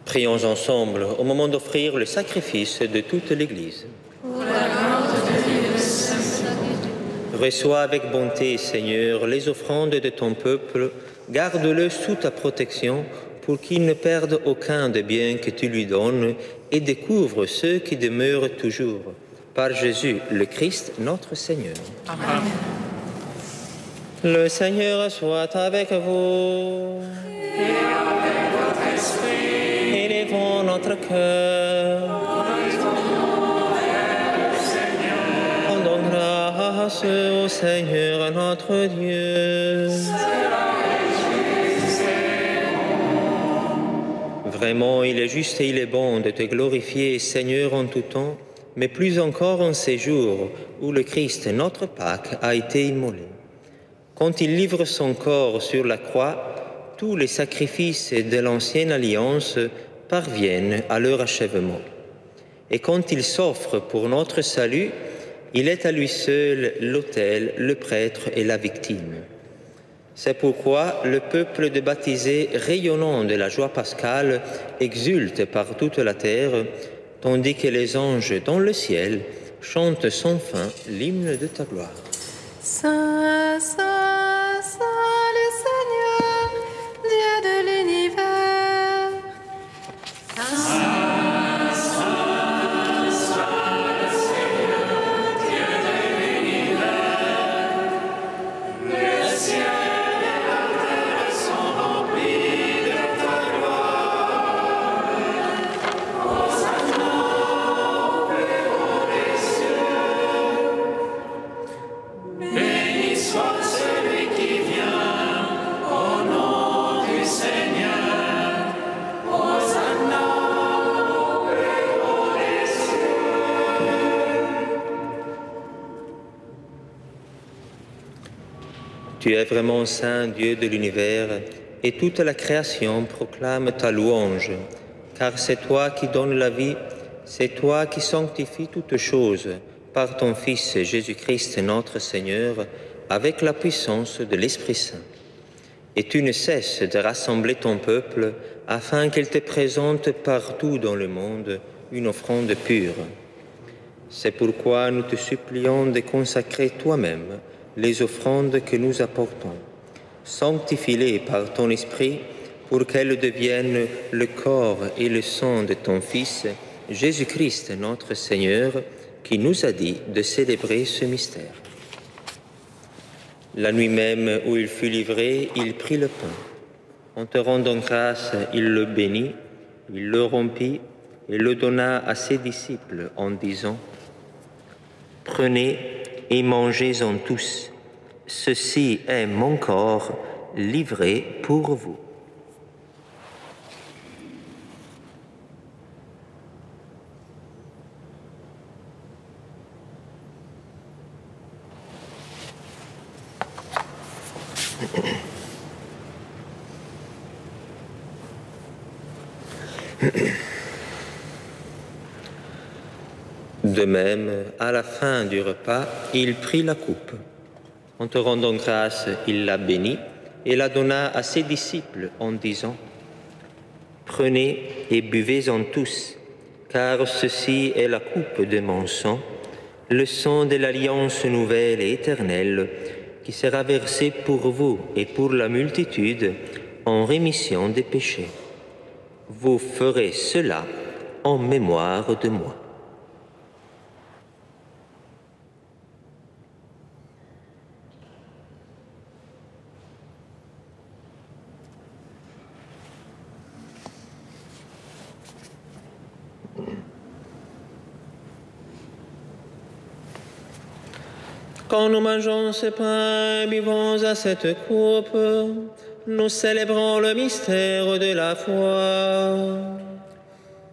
Prions ensemble au moment d'offrir le sacrifice de toute l'Église. Reçois avec bonté, Seigneur, les offrandes de ton peuple, garde-le sous ta protection pour qu'il ne perde aucun des biens que tu lui donnes et découvre ceux qui demeurent toujours. Par Jésus le Christ, notre Seigneur. Amen. Le Seigneur soit avec vous. Et avec votre esprit. Élevons notre cœur. Rendons grâce au Seigneur notre Dieu. Vraiment, il est juste et il est bon de te glorifier, Seigneur, en tout temps, mais plus encore en ces jours où le Christ, notre Pâque, a été immolé. Quand il livre son corps sur la croix, tous les sacrifices de l'ancienne alliance parviennent à leur achèvement. Et quand il s'offre pour notre salut, il est à lui seul l'autel, le prêtre et la victime. C'est pourquoi le peuple de baptisés, rayonnant de la joie pascale, exulte par toute la terre, tandis que les anges dans le ciel chantent sans fin l'hymne de ta gloire. Saint, Saint, Saint le Seigneur, Dieu de l'univers. Saint, Saint, Saint le Seigneur, Dieu de l'univers. Le ciel et la terre sont remplis de ta gloire. Hosanna au plus haut des cieux. Béni soit celui qui vient au nom du Seigneur. Hosanna au plus haut des cieux. Tu es vraiment saint, Dieu de l'univers, et toute la création proclame ta louange, car c'est toi qui donnes la vie, c'est toi qui sanctifies toutes choses par ton Fils Jésus-Christ notre Seigneur, avec la puissance de l'Esprit Saint. Et tu ne cesses de rassembler ton peuple afin qu'il te présente partout dans le monde une offrande pure. C'est pourquoi nous te supplions de consacrer toi-même les offrandes que nous apportons. Sanctifie-les par ton Esprit pour qu'elles deviennent le corps et le sang de ton Fils, Jésus-Christ notre Seigneur, qui nous a dit de célébrer ce mystère. La nuit même où il fut livré, il prit le pain. En te rendant grâce, il le bénit, il le rompit et le donna à ses disciples en disant : « Prenez et mangez-en tous. Ceci est mon corps livré pour vous. » De même, à la fin du repas, il prit la coupe. En te rendant grâce, il la bénit et la donna à ses disciples en disant : « Prenez et buvez-en tous, car ceci est la coupe de mon sang, le sang de l'alliance nouvelle et éternelle, qui sera versé pour vous et pour la multitude en rémission des péchés. Vous ferez cela en mémoire de moi. » Quand nous mangeons ce pain et buvons à cette coupe, nous célébrons le mystère de la foi.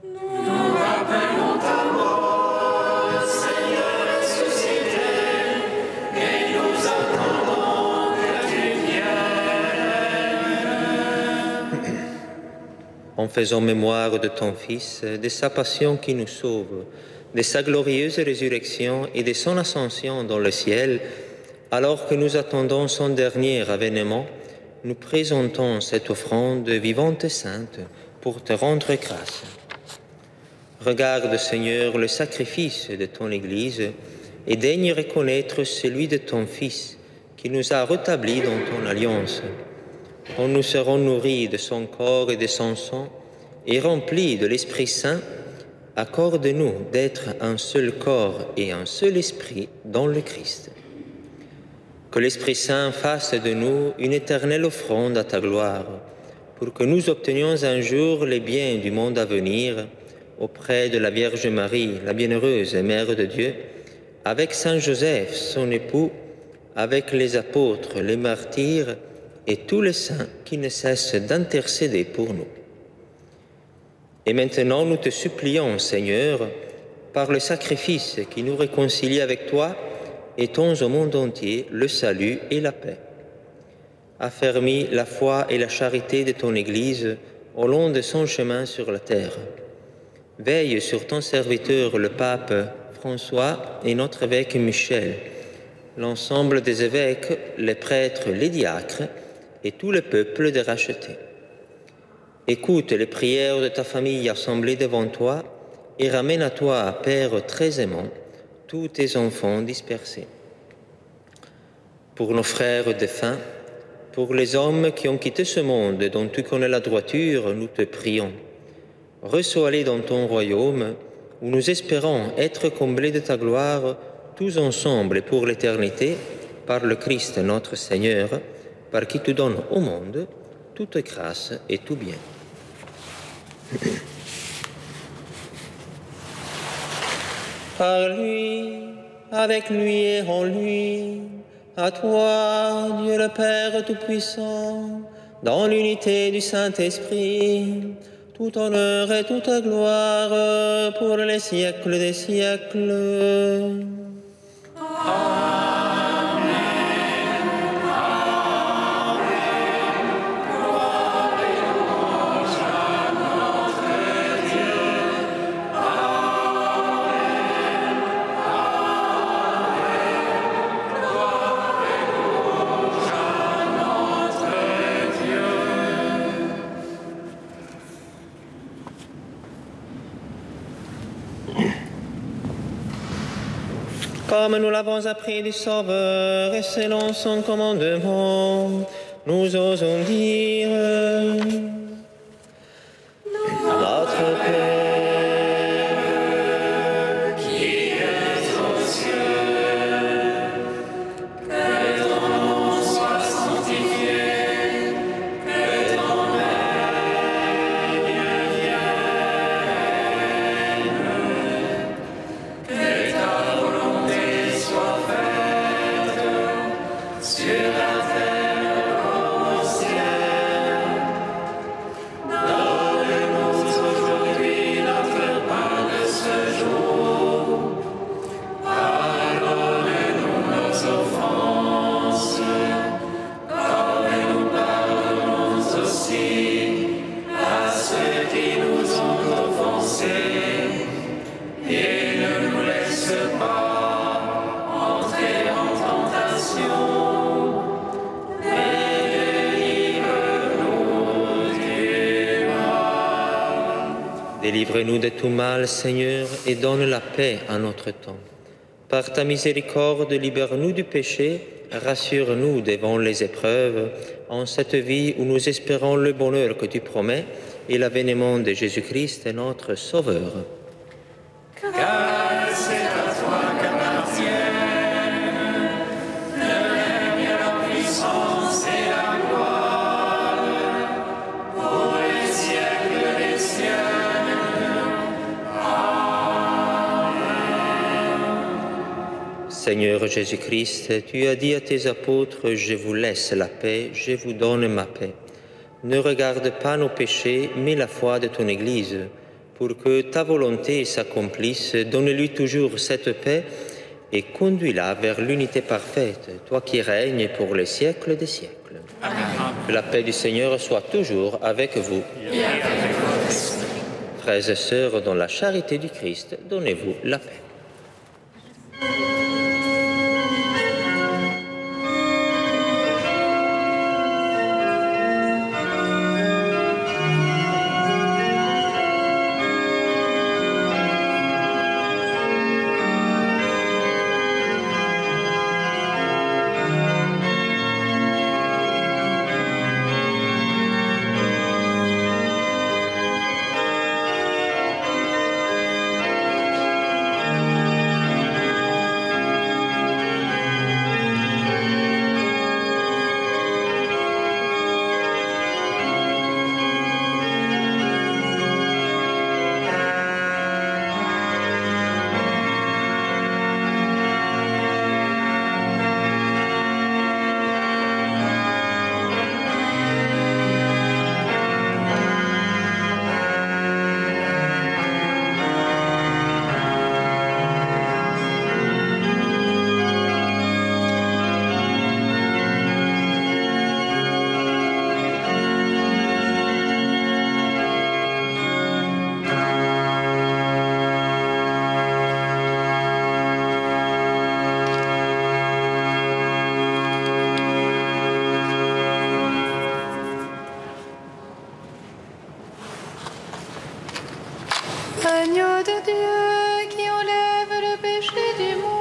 Nous rappelons ta mort, Seigneur ressuscité, et nous attendons que tu viennes. En faisant mémoire de ton Fils, de sa passion qui nous sauve, de sa glorieuse résurrection et de son ascension dans le ciel, alors que nous attendons son dernier avènement, nous présentons cette offrande vivante et sainte pour te rendre grâce. Regarde, Seigneur, le sacrifice de ton Église et daigne reconnaître celui de ton Fils qui nous a rétablis dans ton alliance. Quand nous serons nourris de son corps et de son sang et remplis de l'Esprit Saint, accorde-nous d'être un seul corps et un seul esprit dans le Christ. Que l'Esprit Saint fasse de nous une éternelle offrande à ta gloire, pour que nous obtenions un jour les biens du monde à venir, auprès de la Vierge Marie, la bienheureuse Mère de Dieu, avec Saint Joseph, son époux, avec les apôtres, les martyrs et tous les saints qui ne cessent d'intercéder pour nous. Et maintenant, nous te supplions, Seigneur, par le sacrifice qui nous réconcilie avec toi, étends au monde entier le salut et la paix. Affermis la foi et la charité de ton Église au long de son chemin sur la terre. Veille sur ton serviteur, le pape François et notre évêque Michel, l'ensemble des évêques, les prêtres, les diacres et tout le peuple de rachetés. Écoute les prières de ta famille assemblée devant toi et ramène à toi, Père très aimant, tous tes enfants dispersés. Pour nos frères défunts, pour les hommes qui ont quitté ce monde dont tu connais la droiture, nous te prions. Reçois-les dans ton royaume, où nous espérons être comblés de ta gloire, tous ensemble et pour l'éternité, par le Christ notre Seigneur, par qui tu donnes au monde toute grâce et tout bien. Par lui, avec lui et en lui, à toi, Dieu le Père Tout-Puissant, dans l'unité du Saint-Esprit, tout honneur et toute gloire pour les siècles des siècles. Comme nous l'avons appris du Sauveur et selon son commandement, nous osons dire notre Père qui es aux cieux, que ton nom soit sanctifié, que ton règne vienne, que ta volonté soit faite sur la terre comme au ciel. Donne-nous aujourd'hui notre pain de ce jour. Pardonne-nous nos offenses, comme nous pardonnons aussi à ceux qui nous ont offensés. Et ne nous laisse pas entrer en tentation, mais délivre-nous du mal. Délivre-nous de tout mal, Seigneur, et donne la paix à notre temps. Par ta miséricorde, libère-nous du péché, rassure-nous devant les épreuves, en cette vie où nous espérons le bonheur que tu promets et l'avènement de Jésus-Christ, notre Sauveur. Car c'est à toi qu'appartiennent le règne, la puissance et la gloire pour les siècles des siècles. Amen. Seigneur Jésus-Christ, tu as dit à tes apôtres, je vous laisse la paix, je vous donne ma paix. Ne regarde pas nos péchés, mais la foi de ton Église. Pour que ta volonté s'accomplisse, donne-lui toujours cette paix et conduis-la vers l'unité parfaite, toi qui règnes pour les siècles des siècles. Amen. Que la paix du Seigneur soit toujours avec vous. Et avec votre esprit. Frères et sœurs, dans la charité du Christ, donnez-vous la paix. Agneau de Dieu qui enlève le péché du monde.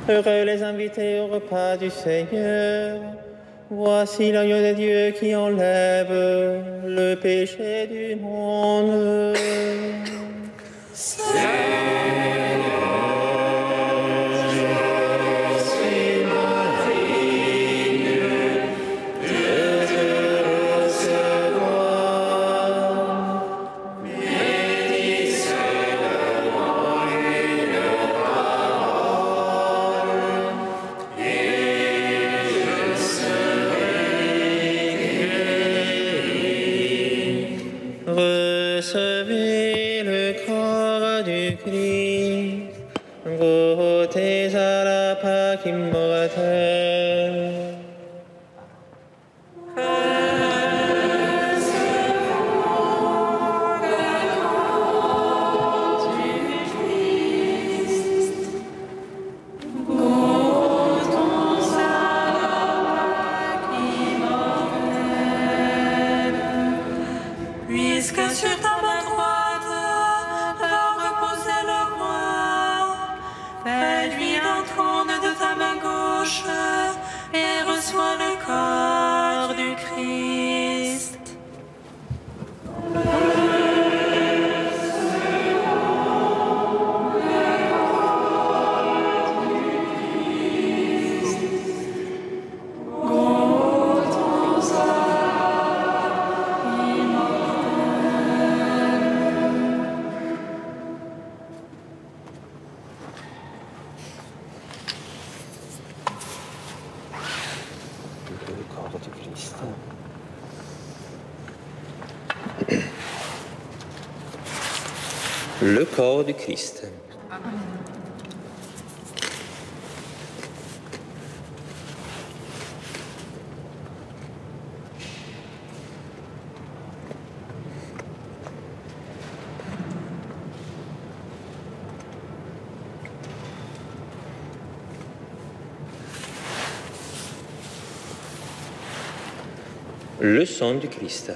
Heureux les invités au repas du Seigneur. Voici l'agneau de Dieu qui enlève le péché du monde. Recevez le corps du Christ, goûtez à la Pâque immortelle. Puisque sur ta main droite va reposer le roi, fais-lui un trône de ta main gauche et reçois le corps du Christ. Le corps du Christ. Le sang du Christ.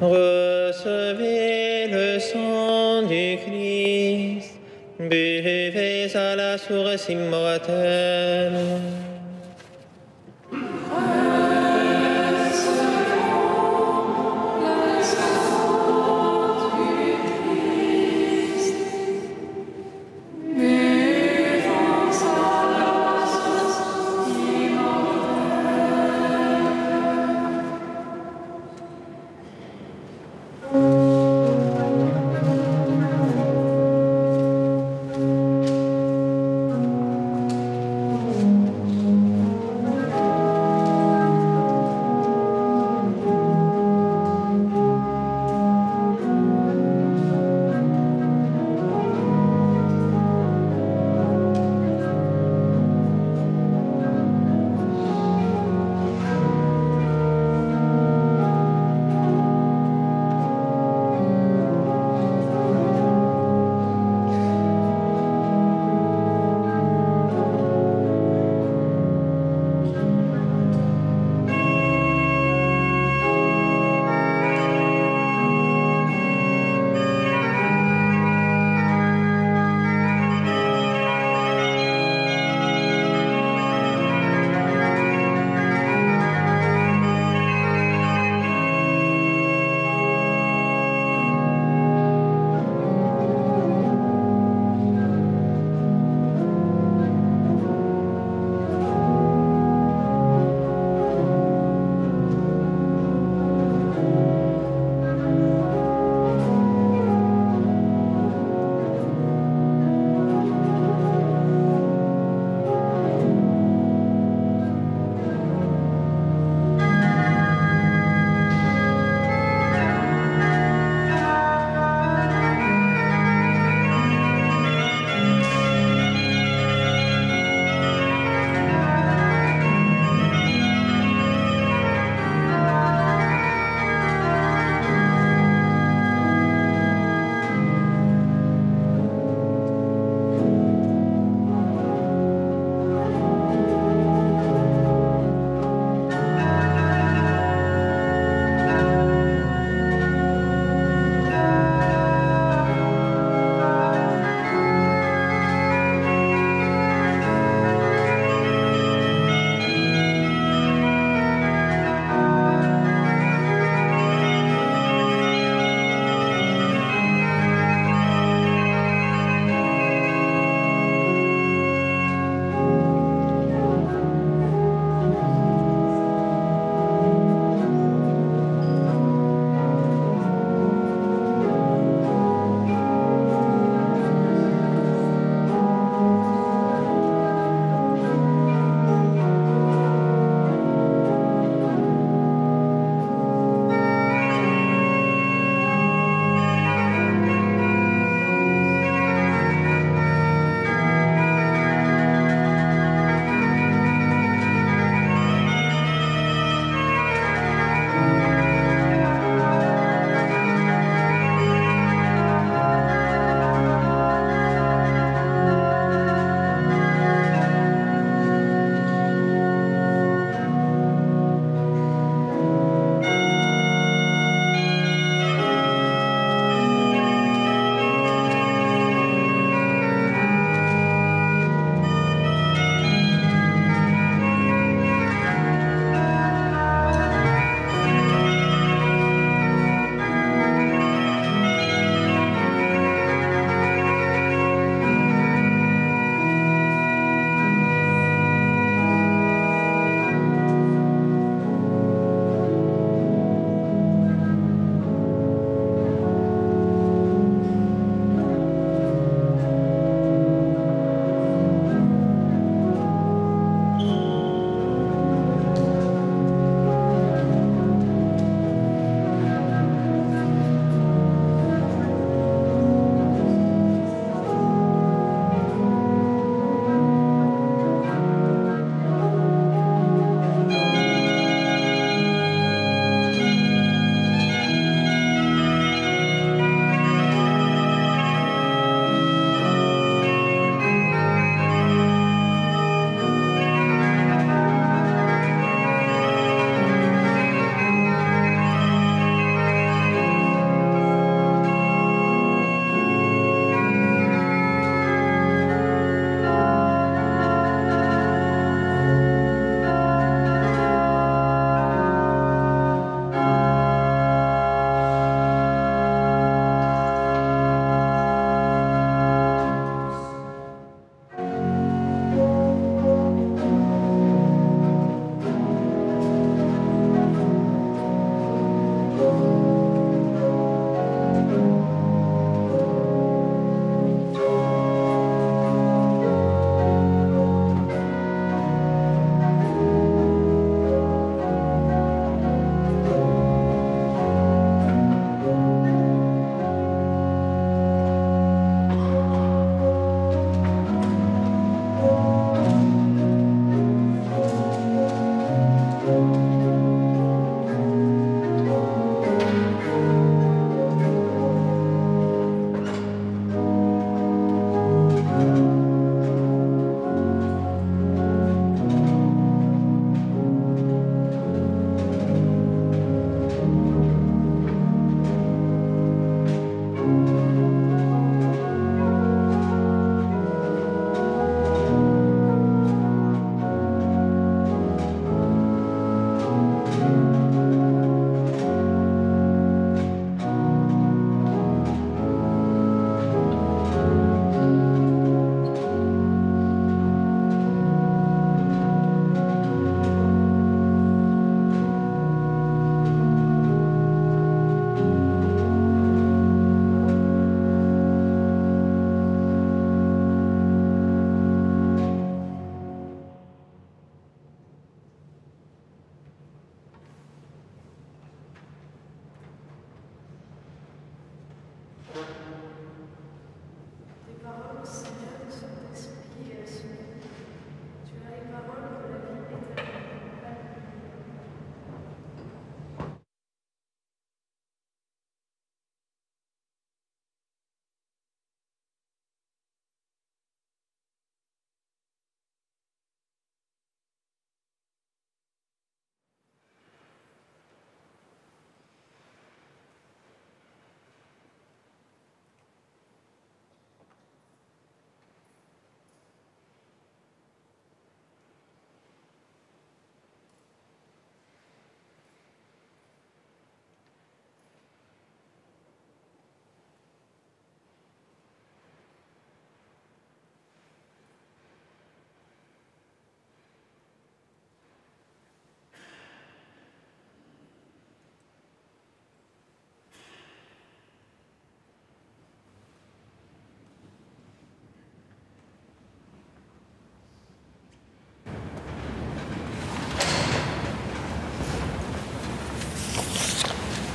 Recevez le sang du Christ, buvez à la source immortelle.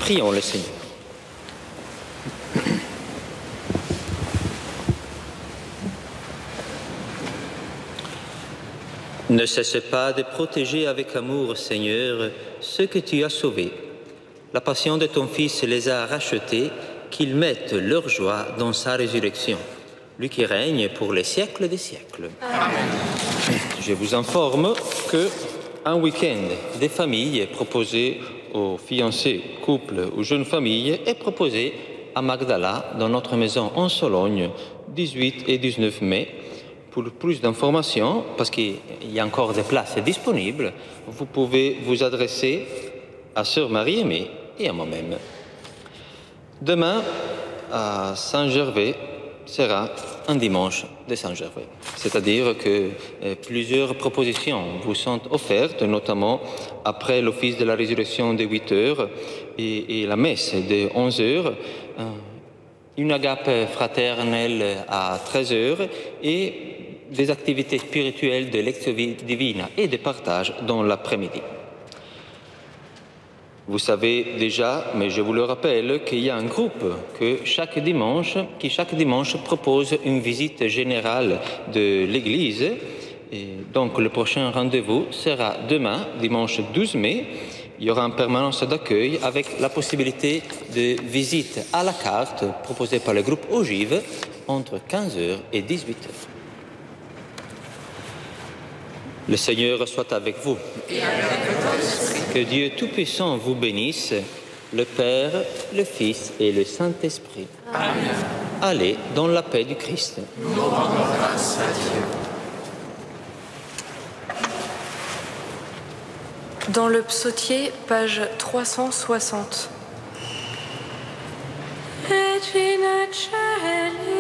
Prions le Seigneur. Ne cesse pas de protéger avec amour, Seigneur, ceux que tu as sauvés. La passion de ton Fils les a rachetés, qu'ils mettent leur joie dans sa résurrection. Lui qui règne pour les siècles des siècles. Amen. Je vous informe qu'un week-end des familles proposé aux fiancés, couples ou jeunes familles est proposé à Magdala, dans notre maison en Sologne, 18 et 19 mai. Pour plus d'informations, parce qu'il y a encore des places disponibles, vous pouvez vous adresser à Sœur Marie-Aimée et à moi-même. Demain, à Saint-Gervais, sera un dimanche de Saint-Gervais. C'est-à-dire que plusieurs propositions vous sont offertes, notamment après l'office de la résurrection de 8 heures et la messe de 11 heures, une agape fraternelle à 13 heures et des activités spirituelles de lectio divina et de partage dans l'après-midi. Vous savez déjà, mais je vous le rappelle, qu'il y a un groupe qui chaque dimanche propose une visite générale de l'Église. Et donc le prochain rendez-vous sera demain, dimanche 12 mai. Il y aura une permanence d'accueil avec la possibilité de visite à la carte proposée par le groupe Ogive entre 15h et 18h. Le Seigneur soit avec vous. Et avec votre esprit. Que Dieu Tout-Puissant vous bénisse, le Père, le Fils et le Saint-Esprit. Amen. Allez dans la paix du Christ. Nous rendons grâce à Dieu. Dans le psautier, page 360. Regina Caeli.